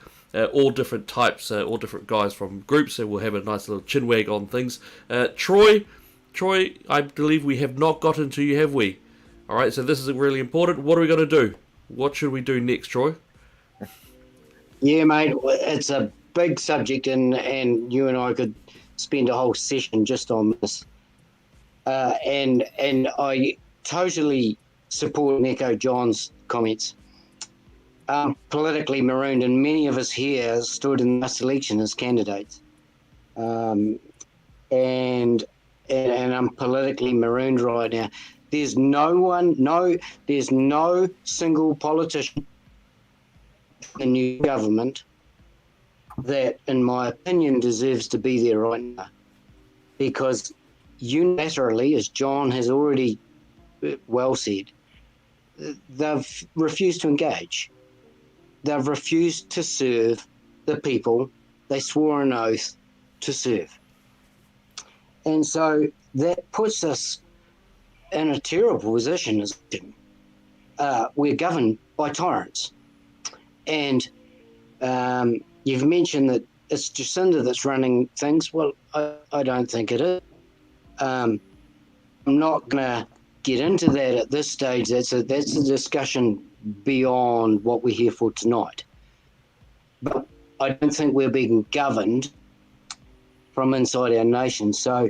Speaker 2: all different types, all different guys from groups, so we'll have a nice little chinwag on things. Troy, I believe we have not gotten to you, have we? All right, so this is really important. What are we going to do? What should we do next, Troy?
Speaker 10: Yeah, mate, it's a big subject, and you and I could spend a whole session just on this. And I totally support and echo John's comments. Politically marooned, and many of us here stood in this election as candidates. And I'm politically marooned right now. There's there's no single politician in the new government that, in my opinion, deserves to be there right now. Because unilaterally, as John has already well said, they've refused to engage. They've refused to serve the people they swore an oath to serve. And so that puts us in a terrible position. we're governed by tyrants. And you've mentioned that it's Jacinda that's running things. Well, I don't think it is. I'm not going to get into that at this stage. That's a discussion beyond what we're here for tonight. But I don't think we're being governed from inside our nation. So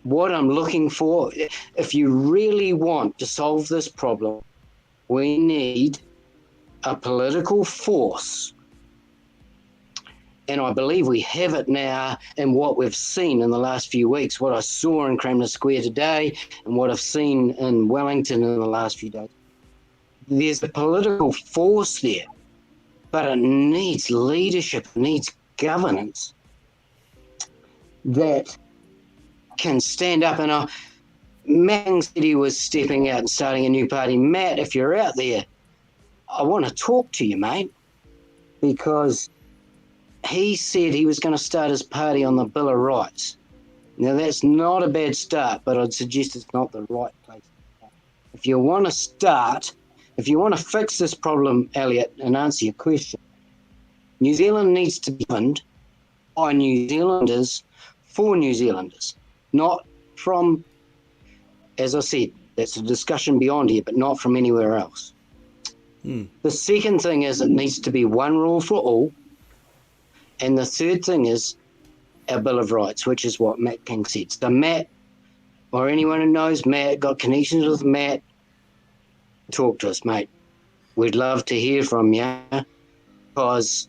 Speaker 10: what I'm looking for, if you really want to solve this problem, we need a political force. And I believe we have it now in what we've seen in the last few weeks, what I saw in Cranmer Square today and what I've seen in Wellington in the last few days. There's a political force there, but it needs leadership, it needs governance that can stand up. And Matt said he was stepping out and starting a new party. Matt, if you're out there, I want to talk to you, mate, because he said he was going to start his party on the Bill of Rights. Now, that's not a bad start, but I'd suggest it's not the right place to start. If you want to start, if you want to fix this problem, Elliot, and answer your question, New Zealand needs to be governed by New Zealanders for New Zealanders, not from, as I said, that's a discussion beyond here, but not from anywhere else. The second thing is it needs to be one rule for all. And the third thing is our Bill of Rights, which is what Matt King said. So Matt, or anyone who knows Matt, got connections with Matt, talk to us, mate. We'd love to hear from you because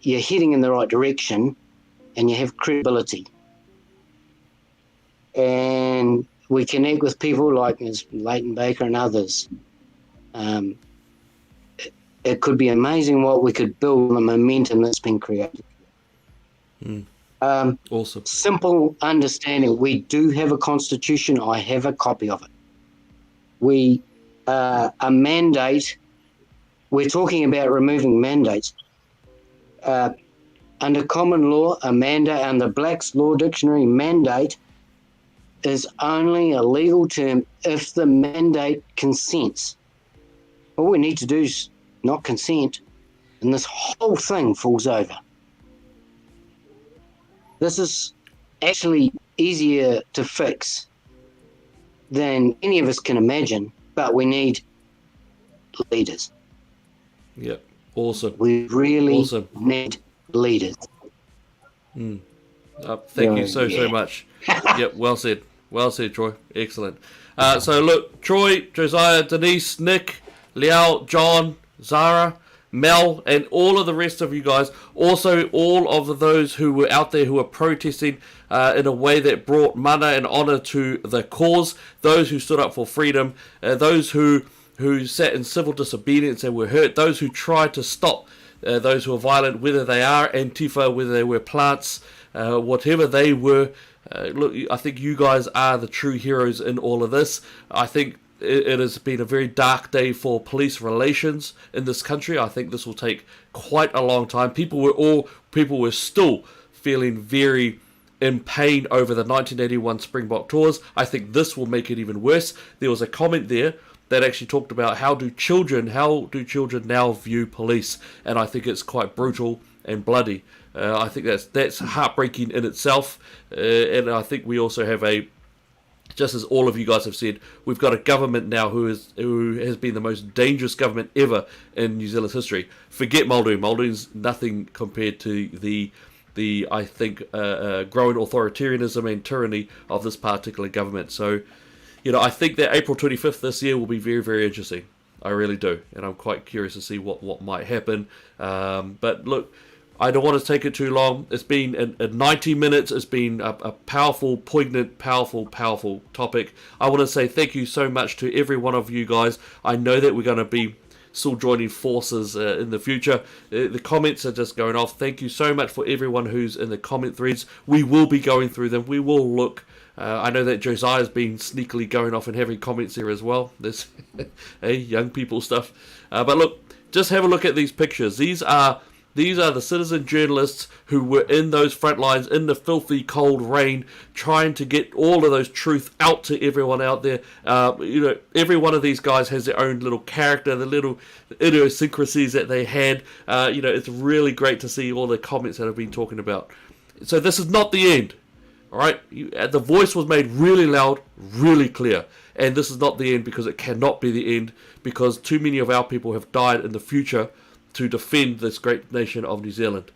Speaker 10: you're heading in the right direction and you have credibility. And we connect with people like Ms. Leighton Baker and others. It could be amazing what we could build, the momentum that's been created.
Speaker 2: Awesome.
Speaker 10: Simple understanding. We do have a constitution. I have a copy of it. A mandate, we're talking about removing mandates. Under common law, a mandate, under Black's Law Dictionary, mandate is only a legal term if the mandate consents. All we need to do is not consent, and this whole thing falls over. This is actually easier to fix than any of us can imagine, but we need leaders.
Speaker 2: Yep, awesome.
Speaker 10: We really need leaders.
Speaker 2: Thank you so much. Yep, well said, Troy. Excellent. So look, Troy, Josiah, Denise, Nick, Liao, John, Zara, Mel, and all of the rest of you guys, also all of those who were out there who were protesting in a way that brought mana and honour to the cause, those who stood up for freedom, those who sat in civil disobedience and were hurt, those who tried to stop those who are violent, whether they are Antifa, whether they were plants, whatever they were. Look, I think you guys are the true heroes in all of this. I think it has been a very dark day for police relations in this country. I think this will take quite a long time. People were still feeling very in pain over the 1981 Springbok Tours. I think this will make it even worse. There was a comment there that actually talked about how do children now view police, and I think it's quite brutal and bloody. I think that's heartbreaking in itself, and I think we also have just as all of you guys have said, we've got a government now who has been the most dangerous government ever in New Zealand's history. Forget Muldoon. Muldoon's nothing compared to the I think growing authoritarianism and tyranny of this particular government. So, I think that April 25th this year will be very, very interesting. I really do, and I'm quite curious to see what might happen. But look, I don't want to take it too long. It's been 90 minutes. It's been a powerful, poignant, powerful topic. I want to say thank you so much to every one of you guys. I know that we're going to be still joining forces in the future. The comments are just going off. Thank you so much for everyone who's in the comment threads. We will be going through them. We will look. I know that Josiah's been sneakily going off and having comments there as well. There's young people stuff. But look, just have a look at these pictures. These are These are the citizen journalists who were in those front lines in the filthy cold rain, trying to get all of those truth out to everyone out there. Every one of these guys has their own little character, the little idiosyncrasies that they had. It's really great to see all the comments that I've been talking about. So this is not the end. All right, the voice was made really loud, really clear, and this is not the end, because it cannot be the end, because too many of our people have died in the future to defend this great nation of New Zealand.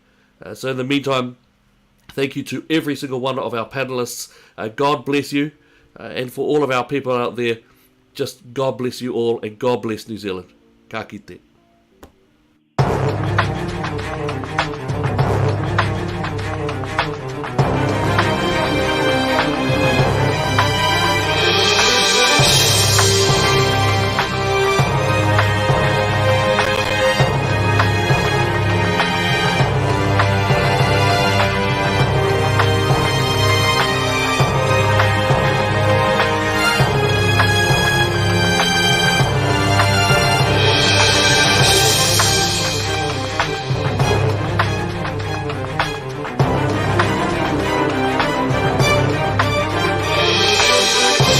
Speaker 2: So in the meantime, thank you to every single one of our panelists. God bless you, and for all of our people out there, just God bless you all, and God bless New Zealand. Ka kite.